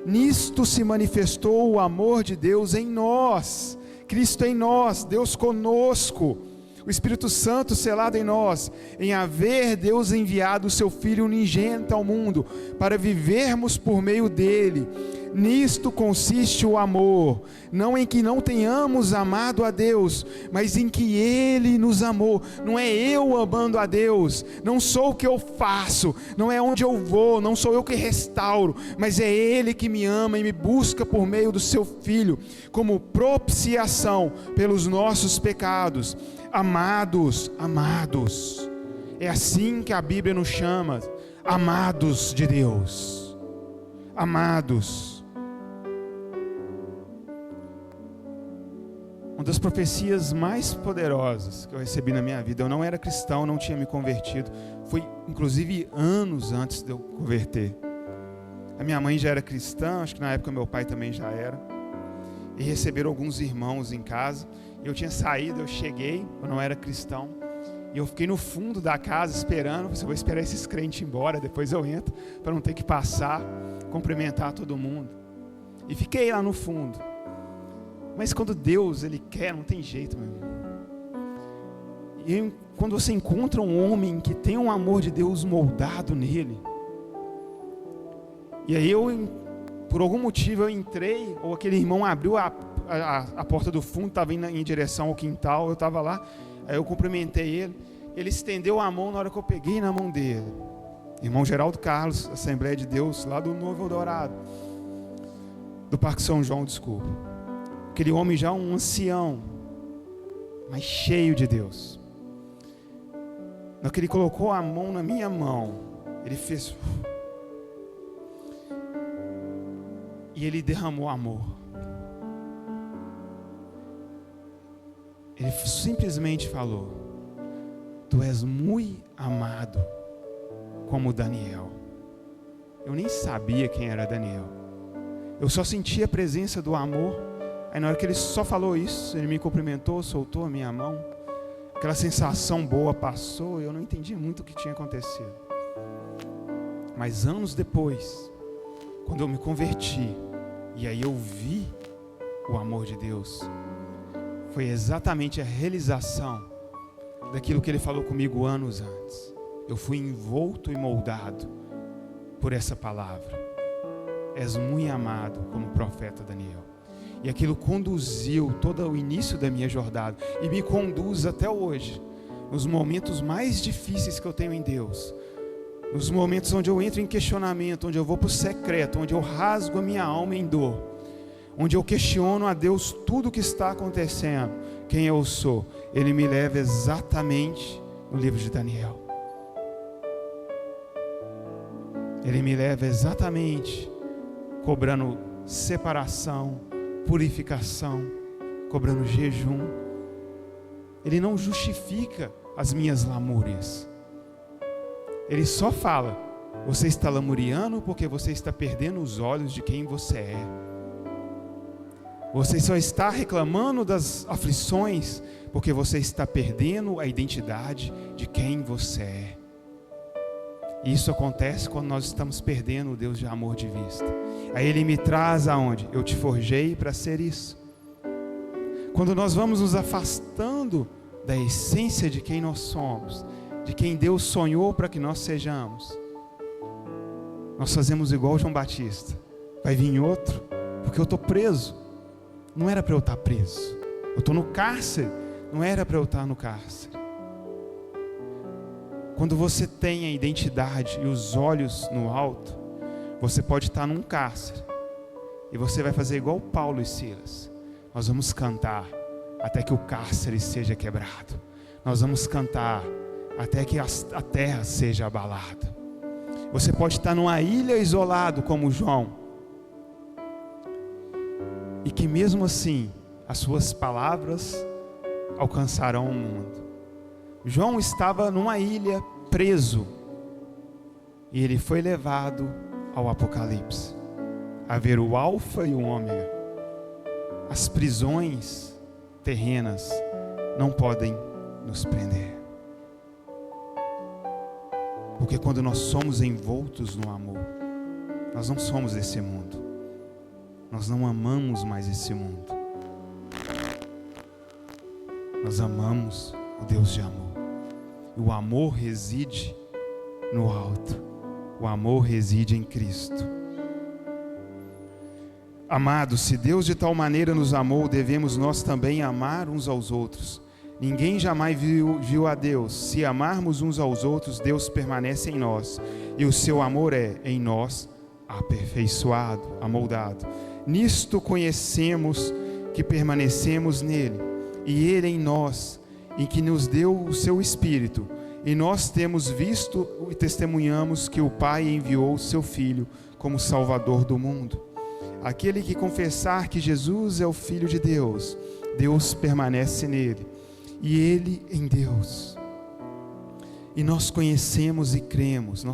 Nisto se manifestou o amor de Deus em nós, Cristo em nós, Deus conosco, o Espírito Santo selado em nós, em haver Deus enviado o seu Filho unigênito ao mundo, para vivermos por meio dele. Nisto consiste o amor, não em que não tenhamos amado a Deus, mas em que Ele nos amou. Não é eu amando a Deus, não sou o que eu faço, não é onde eu vou, não sou eu que restauro, mas é Ele que me ama e me busca por meio do seu Filho, como propiciação pelos nossos pecados. Amados, é assim que a Bíblia nos chama, amados de Deus, amados. Uma das profecias mais poderosas que eu recebi na minha vida, eu não era cristão, não tinha me convertido, foi inclusive anos antes de eu converter. A minha mãe já era cristã, acho que na época meu pai também já era, e receberam alguns irmãos em casa. Eu tinha saído, eu cheguei, eu não era cristão, e eu fiquei no fundo da casa esperando. Eu vou esperar esses crentes ir embora, depois eu entro, para não ter que passar, cumprimentar todo mundo. E fiquei lá no fundo. Mas quando Deus, Ele quer, não tem jeito, meu irmão. E quando você encontra um homem que tem um amor de Deus moldado nele, e aí por algum motivo eu entrei, ou aquele irmão abriu a porta do fundo, estava indo em direção ao quintal, eu estava lá, aí eu cumprimentei ele, ele estendeu a mão na hora que eu peguei na mão dele. Irmão Geraldo Carlos, Assembleia de Deus, lá do Novo Eldorado, do Parque São João, desculpa. Aquele homem já um ancião, mas cheio de Deus. Na hora que ele colocou a mão na minha mão, ele fez, e ele derramou amor. Ele simplesmente falou: tu és muito amado como Daniel. Eu nem sabia quem era Daniel. Eu só sentia a presença do amor. Aí na hora que ele só falou isso, ele me cumprimentou, soltou a minha mão. Aquela sensação boa passou e eu não entendi muito o que tinha acontecido. Mas anos depois, quando eu me converti, e aí eu vi o amor de Deus, foi exatamente a realização daquilo que ele falou comigo anos antes. Eu fui envolto e moldado por essa palavra. És muito amado como o profeta Daniel. E aquilo conduziu todo o início da minha jornada e me conduz até hoje, nos momentos mais difíceis que eu tenho em Deus, nos momentos onde eu entro em questionamento, onde eu vou para o secreto, onde eu rasgo a minha alma em dor, onde eu questiono a Deus tudo o que está acontecendo, quem eu sou. Ele me leva exatamente no livro de Daniel. Ele me leva exatamente cobrando separação, purificação, cobrando jejum. Ele não justifica as minhas lamúrias. Ele só fala: você está lamuriando porque você está perdendo os olhos de quem você é. Você só está reclamando das aflições porque você está perdendo a identidade de quem você é. E isso acontece quando nós estamos perdendo o Deus de amor de vista. Aí Ele me traz aonde? Eu te forjei para ser isso. Quando nós vamos nos afastando da essência de quem nós somos, de quem Deus sonhou para que nós sejamos, nós fazemos igual João Batista. Vai vir outro, porque eu estou preso. Não era para eu estar preso. Eu estou no cárcere, não era para eu estar no cárcere. Quando você tem a identidade e os olhos no alto, você pode estar num cárcere e você vai fazer igual Paulo e Silas. Nós vamos cantar até que o cárcere seja quebrado. Nós vamos cantar até que a terra seja abalada. Você pode estar numa ilha isolado como João, e que mesmo assim as suas palavras alcançarão o mundo. João estava numa ilha preso e ele foi levado ao Apocalipse a ver o Alfa e o Ômega. As prisões terrenas não podem nos prender, porque quando nós somos envoltos no amor, nós não somos desse mundo, nós não amamos mais esse mundo, nós amamos o Deus de amor. E o amor reside no alto, o amor reside em Cristo. Amados, se Deus de tal maneira nos amou, devemos nós também amar uns aos outros. Ninguém jamais viu a Deus. Se amarmos uns aos outros, Deus permanece em nós, e o seu amor é em nós aperfeiçoado, amoldado. Nisto conhecemos que permanecemos nele, e ele em nós, em que nos deu o seu Espírito. E nós temos visto e testemunhamos que o Pai enviou o seu Filho como Salvador do mundo. Aquele que confessar que Jesus é o Filho de Deus, Deus permanece nele, e ele em Deus. E nós conhecemos e cremos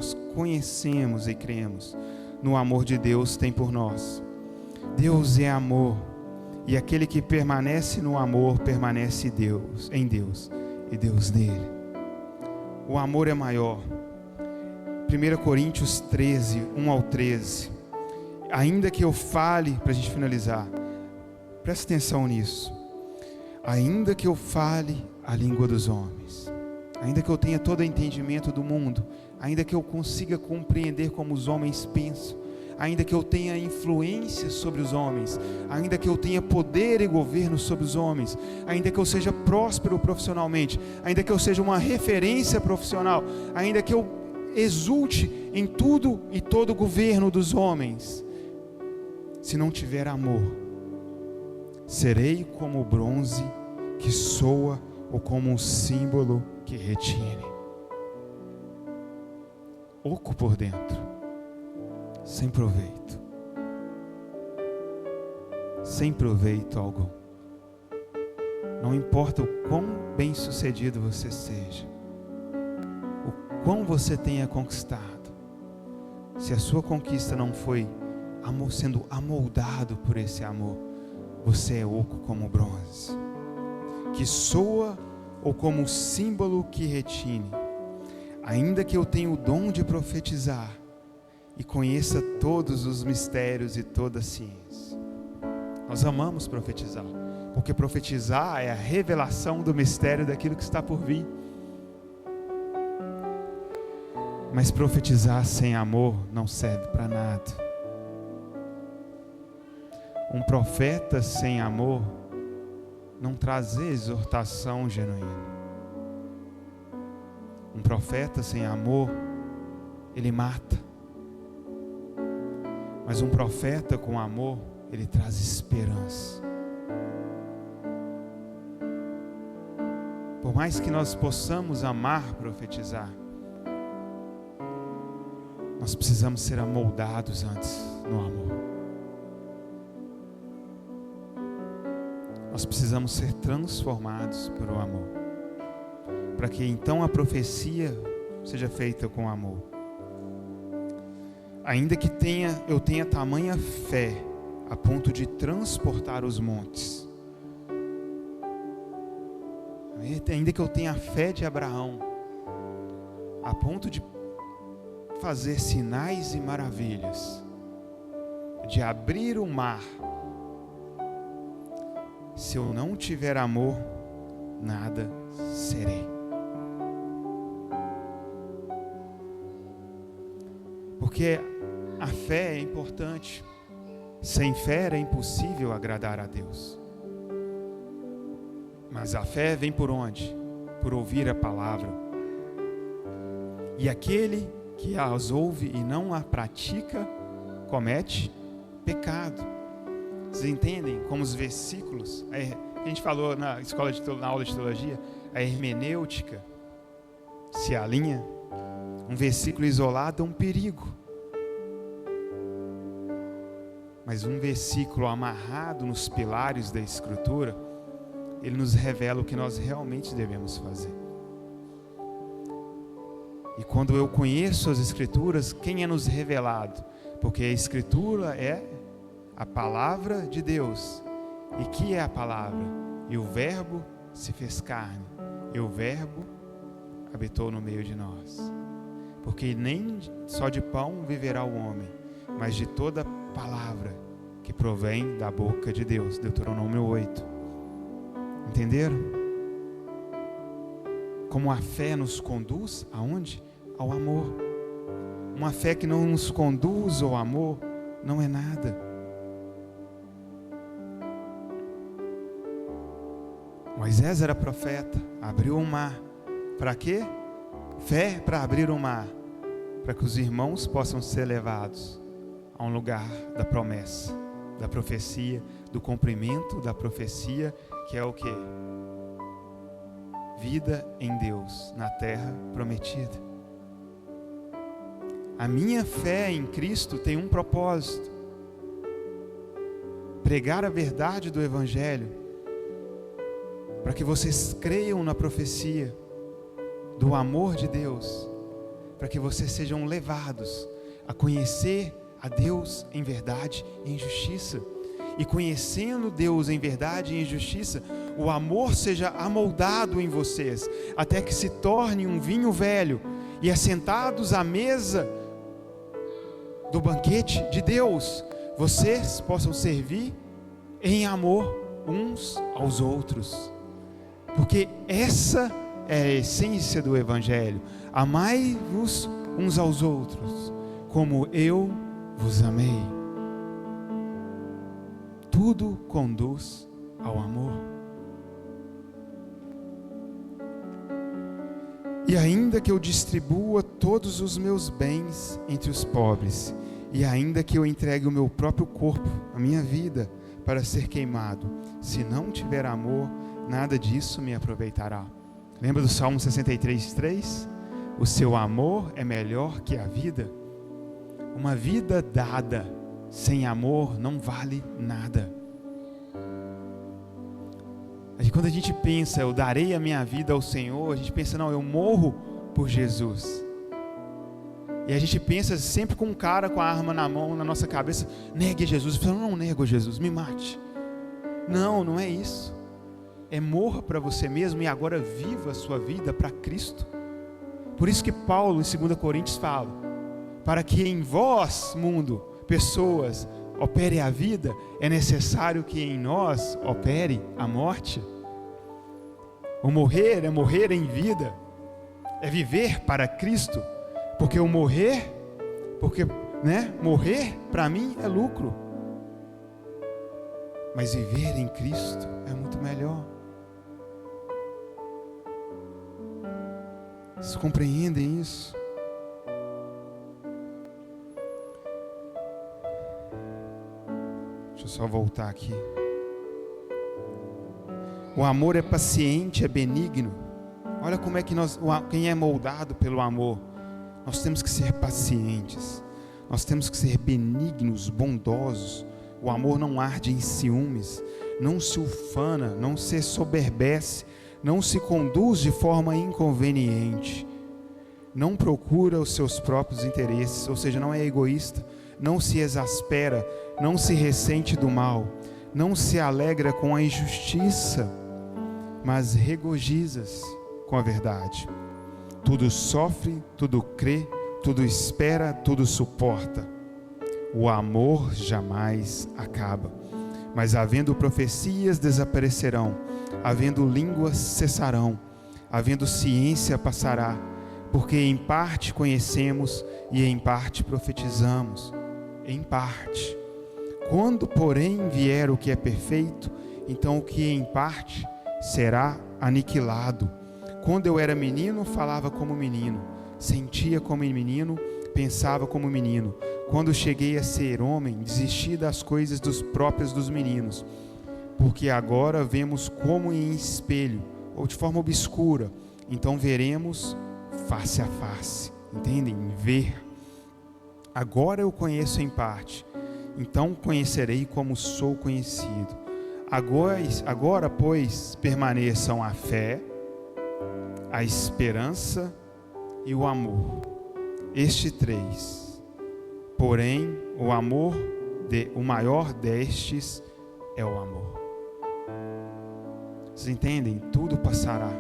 no amor de Deus tem por nós. Deus é amor, e aquele que permanece no amor permanece em Deus e Deus nele. O amor é maior. 1 Coríntios 13, 1 ao 13. Ainda que eu fale, para a gente finalizar, presta atenção nisso. Ainda que eu fale a língua dos homens, ainda que eu tenha todo o entendimento do mundo, ainda que eu consiga compreender como os homens pensam, ainda que eu tenha influência sobre os homens, ainda que eu tenha poder e governo sobre os homens, ainda que eu seja próspero profissionalmente, ainda que eu seja uma referência profissional, ainda que eu exulte em tudo e todo o governo dos homens, se não tiver amor, serei como o bronze que soa ou como um símbolo que retine, oco por dentro, sem proveito algum. Não importa o quão bem sucedido você seja, quão você tenha conquistado, se a sua conquista não foi sendo amoldado por esse amor, você é oco como bronze, que soa ou como símbolo que retine. Ainda que eu tenha o dom de profetizar e conheça todos os mistérios e toda a ciência. Nós amamos profetizar, porque profetizar é a revelação do mistério daquilo que está por vir. Mas profetizar sem amor não serve para nada. Um profeta sem amor não traz exortação genuína. Um profeta sem amor, ele mata. Mas um profeta com amor, ele traz esperança. Por mais que nós possamos amar profetizar, nós precisamos ser amoldados antes no amor. Nós precisamos ser transformados pelo amor, para que então a profecia seja feita com amor. Ainda que eu tenha tamanha fé a ponto de transportar os montes, ainda que eu tenha a fé de Abraão a ponto de fazer sinais e maravilhas, de abrir o mar, se eu não tiver amor, nada serei. Porque a fé é importante. Sem fé é impossível agradar a Deus. Mas a fé vem por onde? Por ouvir a palavra. E aquele que as ouve e não a pratica, comete pecado. Vocês entendem como os versículos, a gente falou na aula de teologia, a hermenêutica se alinha. Um versículo isolado é um perigo, mas um versículo amarrado nos pilares da Escritura, ele nos revela o que nós realmente devemos fazer. E quando eu conheço as Escrituras, quem é nos revelado? Porque a Escritura é a palavra de Deus. E que é a palavra? E o Verbo se fez carne, e o Verbo habitou no meio de nós. Porque nem só de pão viverá o homem, mas de toda palavra que provém da boca de Deus. Deuteronômio 8. Entenderam? Como a fé nos conduz aonde? Ao amor. Uma fé que não nos conduz ao amor não é nada. Moisés era profeta, abriu o mar. Para quê? Fé para abrir o mar, para que os irmãos possam ser levados a um lugar da promessa, da profecia, do cumprimento da profecia, que é o quê? Vida em Deus, na terra prometida. A minha fé em Cristo tem um propósito: pregar a verdade do Evangelho, para que vocês creiam na profecia do amor de Deus, para que vocês sejam levados a conhecer a Deus em verdade e em justiça. E conhecendo Deus em verdade e em justiça, o amor seja amoldado em vocês, até que se torne um vinho velho, e assentados à mesa do banquete de Deus, vocês possam servir em amor uns aos outros. Porque essa é a essência do Evangelho: amai-vos uns aos outros, como eu vos amei. Tudo conduz ao amor. E ainda que eu distribua todos os meus bens entre os pobres, e ainda que eu entregue o meu próprio corpo, a minha vida, para ser queimado, se não tiver amor, nada disso me aproveitará. Lembra do Salmo 63:3? O seu amor é melhor que a vida. Uma vida dada sem amor não vale nada. Quando a gente pensa, eu darei a minha vida ao Senhor, a gente pensa, não, eu morro por Jesus. E a gente pensa sempre com um cara com a arma na mão, na nossa cabeça, negue a Jesus. Eu não nego a Jesus, me mate. Não, não é isso. É morra para você mesmo e agora viva a sua vida para Cristo. Por isso que Paulo, em 2 Coríntios, fala, para que em vós, mundo, pessoas, opere a vida, é necessário que em nós opere a morte. O morrer é morrer em vida, é viver para Cristo, porque o morrer, morrer para mim é lucro, mas viver em Cristo é muito melhor. Vocês compreendem isso? Deixa eu só voltar aqui. O amor é paciente, é benigno. Olha como é que quem é moldado pelo amor, nós temos que ser pacientes, nós temos que ser benignos, bondosos. O amor não arde em ciúmes, não se ufana, não se soberbece, não se conduz de forma inconveniente, não procura os seus próprios interesses, ou seja, não é egoísta, não se exaspera, não se ressente do mal, não se alegra com a injustiça, mas regozija-se com a verdade. Tudo sofre, tudo crê, tudo espera, tudo suporta. O amor jamais acaba. Mas havendo profecias desaparecerão, havendo línguas cessarão, havendo ciência passará, porque em parte conhecemos e em parte profetizamos. Em parte. Quando, porém, vier o que é perfeito, então o que é em parte será aniquilado. Quando eu era menino, falava como menino, sentia como menino, pensava como menino. Quando cheguei a ser homem, desisti das coisas próprias dos meninos, porque agora vemos como em espelho, ou de forma obscura, então veremos face a face. Entendem? Ver. Agora eu conheço em parte, então conhecerei como sou conhecido. Agora, pois, permaneçam a fé, a esperança e o amor. Estes três. Porém, o maior destes é o amor. Vocês entendem? Tudo passará.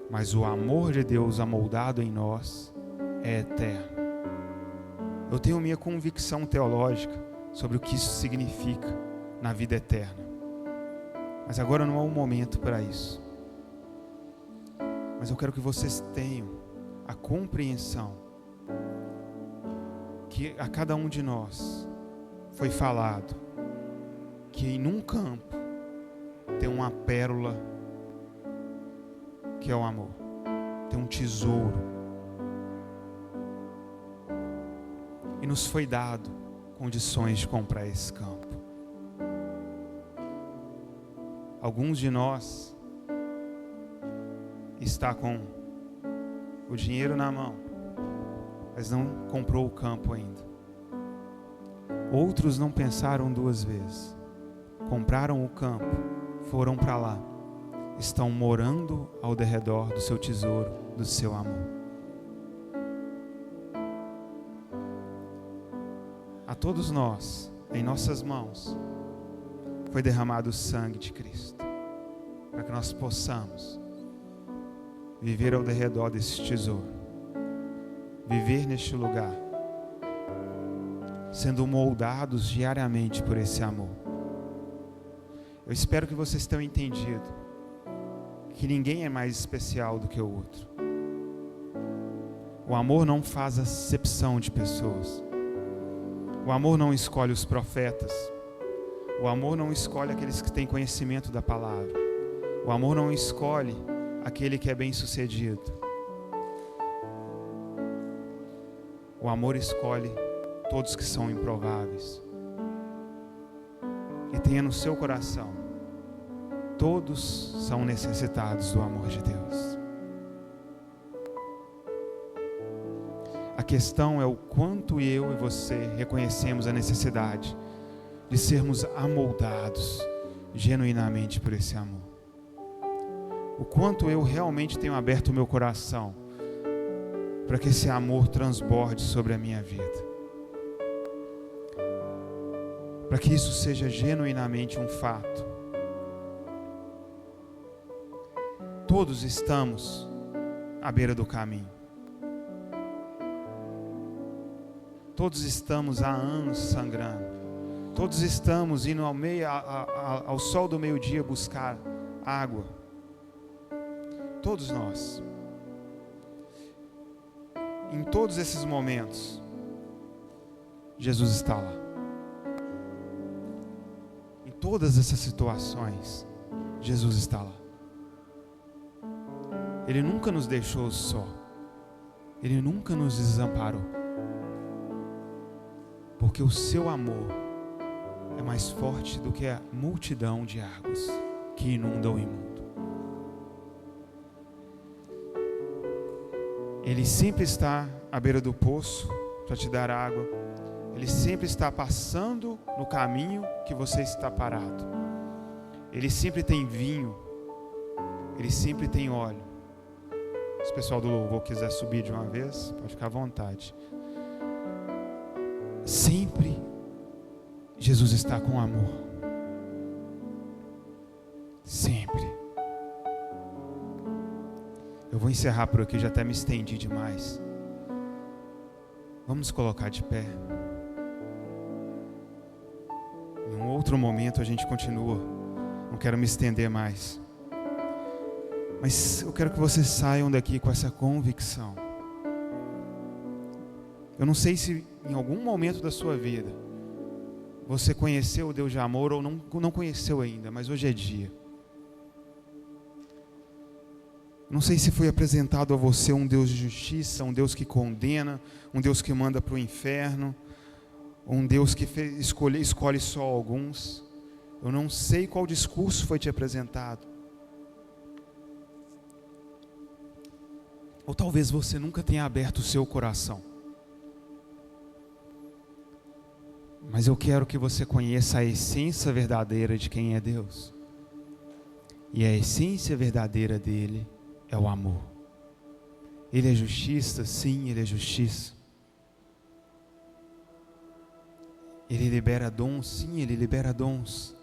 Mas o amor de Deus amoldado em nós é eterno. Eu tenho minha convicção teológica sobre o que isso significa na vida eterna. Mas agora não é o momento para isso. Mas eu quero que vocês tenham a compreensão que a cada um de nós foi falado que em um campo tem uma pérola que é o amor, tem um tesouro, e nos foi dado condições de comprar esse campo. Alguns de nós está com o dinheiro na mão, mas não comprou o campo ainda. Outros não pensaram duas vezes, compraram o campo, foram para lá, estão morando ao derredor do seu tesouro, do seu amor. A todos nós, em nossas mãos, foi derramado o sangue de Cristo, para que nós possamos viver ao derredor desse tesouro, viver neste lugar, sendo moldados diariamente por esse amor. Eu espero que vocês tenham entendido que ninguém é mais especial do que o outro. O amor não faz acepção de pessoas. O amor não escolhe os profetas. O amor não escolhe aqueles que têm conhecimento da palavra. O amor não escolhe aquele que é bem-sucedido. O amor escolhe todos que são improváveis. E tenha no seu coração, todos são necessitados do amor de Deus. A questão é o quanto eu e você reconhecemos a necessidade de sermos amoldados genuinamente por esse amor. O quanto eu realmente tenho aberto o meu coração para que esse amor transborde sobre a minha vida. Para que isso seja genuinamente um fato. Todos estamos à beira do caminho. Todos estamos há anos sangrando. Todos estamos indo ao sol do meio-dia buscar água. Todos nós. Em todos esses momentos, Jesus está lá. Em todas essas situações, Jesus está lá. Ele nunca nos deixou só. Ele nunca nos desamparou. Porque o seu amor é mais forte do que a multidão de águas que inundam o imundo. Ele sempre está à beira do poço para te dar água. Ele sempre está passando no caminho que você está parado. Ele sempre tem vinho. Ele sempre tem óleo. Se o pessoal do louvor quiser subir de uma vez, pode ficar à vontade. Sempre Jesus está com amor. Sempre. Eu vou encerrar por aqui, já até me estendi demais. Vamos nos colocar de pé. Em um outro momento a gente continua. Não quero me estender mais. Mas eu quero que vocês saiam daqui com essa convicção. Eu não sei se em algum momento da sua vida você conheceu o Deus de amor ou não conheceu ainda, mas hoje é dia. Não sei se foi apresentado a você um Deus de justiça, um Deus que condena, um Deus que manda para o inferno, um Deus que escolhe só alguns. Eu não sei qual discurso foi te apresentado. Ou talvez você nunca tenha aberto o seu coração. Mas eu quero que você conheça a essência verdadeira de quem é Deus. E a essência verdadeira dele é o amor. Ele é justiça, sim, ele é justiça. Ele libera dons, sim, ele libera dons.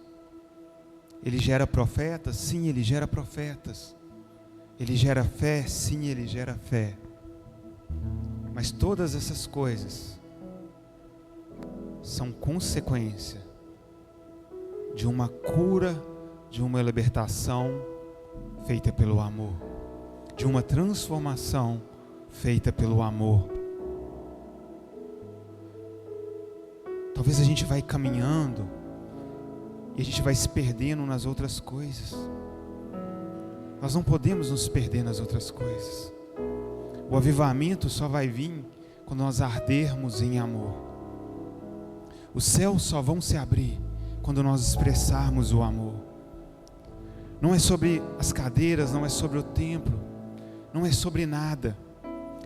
Ele gera profetas, sim, ele gera profetas. Ele gera fé, sim, ele gera fé. Mas todas essas coisas são consequência de uma cura, de uma libertação feita pelo amor, de uma transformação feita pelo amor. Talvez a gente vai caminhando e a gente vai se perdendo nas outras coisas. Nós não podemos nos perder nas outras coisas. O avivamento só vai vir quando nós ardermos em amor. Os céus só vão se abrir quando nós expressarmos o amor. Não é sobre as cadeiras, não é sobre o templo, não é sobre nada.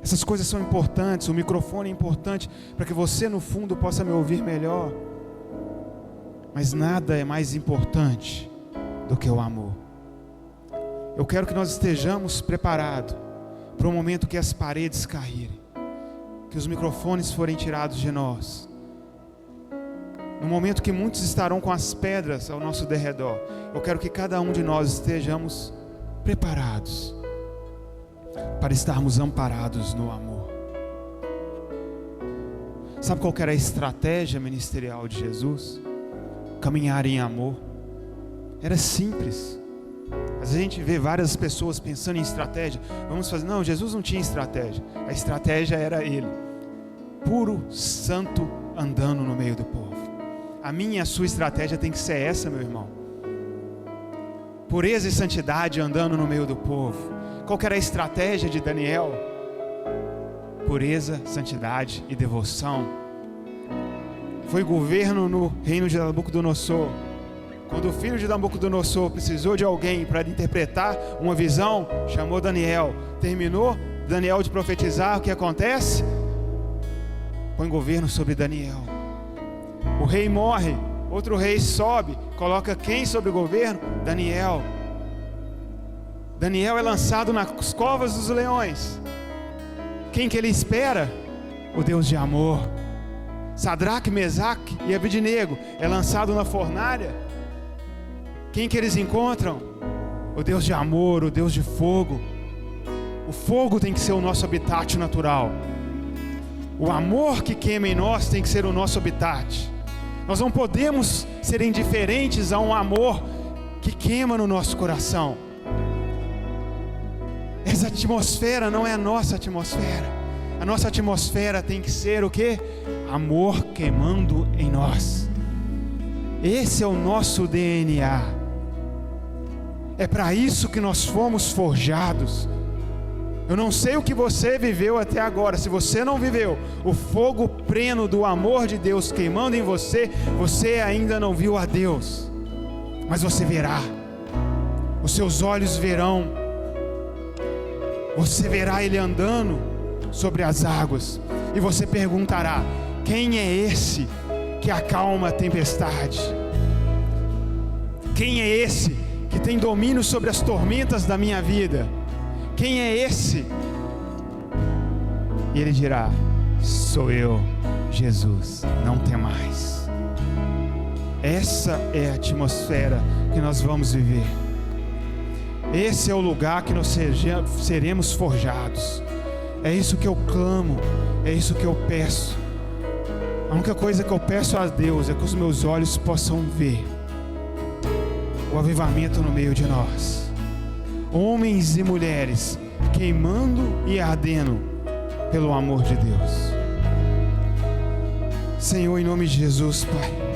Essas coisas são importantes, o microfone é importante para que você no fundo possa me ouvir melhor. Mas nada é mais importante do que o amor. Eu quero que nós estejamos preparados para o momento que as paredes caírem, que os microfones forem tirados de nós. No momento que muitos estarão com as pedras ao nosso derredor, eu quero que cada um de nós estejamos preparados para estarmos amparados no amor. Sabe qual era a estratégia ministerial de Jesus? Caminhar em amor. Era simples. Às vezes a gente vê várias pessoas pensando em estratégia. Vamos fazer, não, Jesus não tinha estratégia. A estratégia era Ele, puro, santo, andando no meio do povo. A minha e a sua estratégia tem que ser essa, meu irmão. Pureza e santidade andando no meio do povo. Qual que era a estratégia de Daniel? Pureza, santidade e devoção. Foi governo no reino de Nabucodonosor. Quando o filho de Nabucodonosor precisou de alguém para interpretar uma visão, chamou Daniel. Terminou Daniel de profetizar, o que acontece? Põe governo sobre Daniel. O rei morre, outro rei sobe, coloca quem sobre o governo? Daniel. Daniel é lançado nas covas dos leões. Quem que ele espera? O Deus de amor. Sadraque, Mesaque e Abednego é lançado na fornalha. Quem que eles encontram? O Deus de amor, o Deus de fogo. O fogo tem que ser o nosso habitat natural. O amor que queima em nós tem que ser o nosso habitat. Nós não podemos ser indiferentes a um amor que queima no nosso coração. Essa atmosfera não é a nossa atmosfera. A nossa atmosfera tem que ser o quê? Amor queimando em nós. Esse é o nosso DNA. É para isso que nós fomos forjados. Eu não sei o que você viveu até agora. Se você não viveu o fogo pleno do amor de Deus queimando em você, você ainda não viu a Deus. Mas você verá. Os seus olhos verão. Você verá Ele andando sobre as águas. E você perguntará: quem é esse que acalma a tempestade? Quem é esse que tem domínio sobre as tormentas da minha vida? Quem é esse? E ele dirá: sou eu, Jesus, não temais. Essa é a atmosfera que nós vamos viver. Esse é o lugar que nós seremos forjados. É isso que eu clamo, é isso que eu peço. A única coisa que eu peço a Deus é que os meus olhos possam ver o avivamento no meio de nós. Homens e mulheres queimando e ardendo pelo amor de Deus. Senhor, em nome de Jesus, Pai,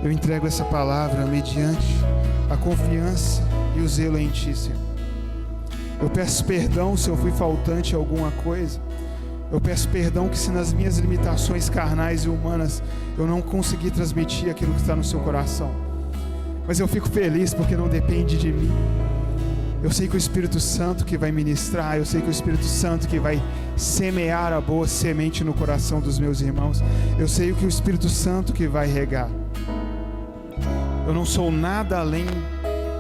eu entrego essa palavra mediante a confiança e o zelo em Ti, Senhor. Eu peço perdão se eu fui faltante em alguma coisa. Eu peço perdão que se nas minhas limitações carnais e humanas eu não consegui transmitir aquilo que está no seu coração. Mas eu fico feliz porque não depende de mim. Eu sei que o Espírito Santo que vai ministrar, eu sei que o Espírito Santo que vai semear a boa semente no coração dos meus irmãos. Eu sei que o Espírito Santo que vai regar. Eu não sou nada além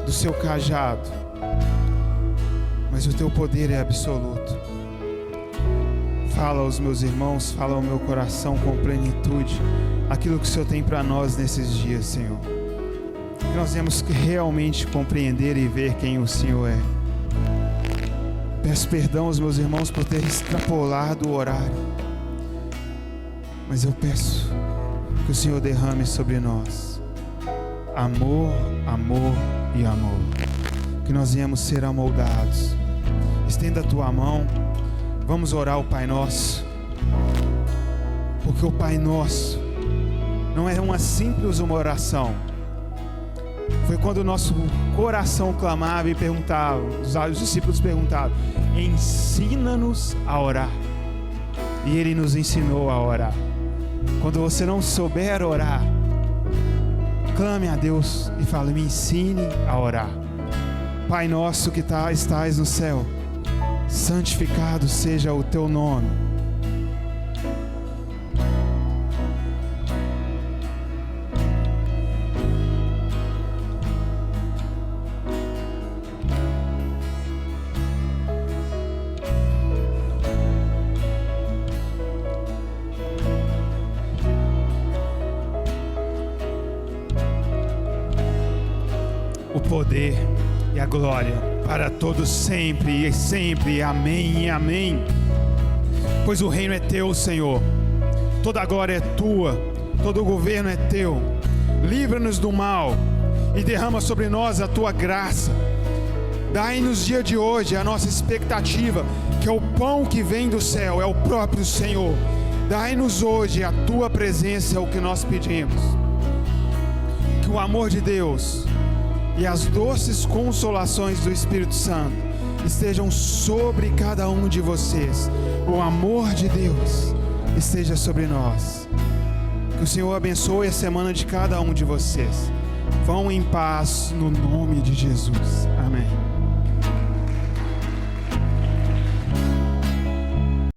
do seu cajado, mas o teu poder é absoluto. Fala aos meus irmãos, fala ao meu coração com plenitude aquilo que o Senhor tem para nós nesses dias, Senhor. Que nós temos que realmente compreender e ver quem o Senhor é. Peço perdão aos meus irmãos por ter extrapolado o horário, mas eu peço que o Senhor derrame sobre nós amor, amor e amor. Que nós venhamos ser amoldados. Estenda a tua mão. Vamos orar o Pai Nosso, porque o Pai Nosso não é uma simples oração. Foi quando o nosso coração clamava e perguntava, os discípulos perguntavam: ensina-nos a orar. E Ele nos ensinou a orar. Quando você não souber orar, clame a Deus e fale: me ensine a orar. Pai nosso que estás no céu, santificado seja o teu nome. O poder e a glória para todos sempre e sempre, amém e amém. Pois o reino é teu, Senhor, toda a glória é tua, todo o governo é teu. Livra-nos do mal e derrama sobre nós a tua graça. Dai-nos dia de hoje a nossa expectativa, que é o pão que vem do céu, é o próprio Senhor. Dai-nos hoje a tua presença, é o que nós pedimos. Que o amor de Deus e as doces consolações do Espírito Santo estejam sobre cada um de vocês. O amor de Deus esteja sobre nós. Que o Senhor abençoe a semana de cada um de vocês. Vão em paz no nome de Jesus. Amém.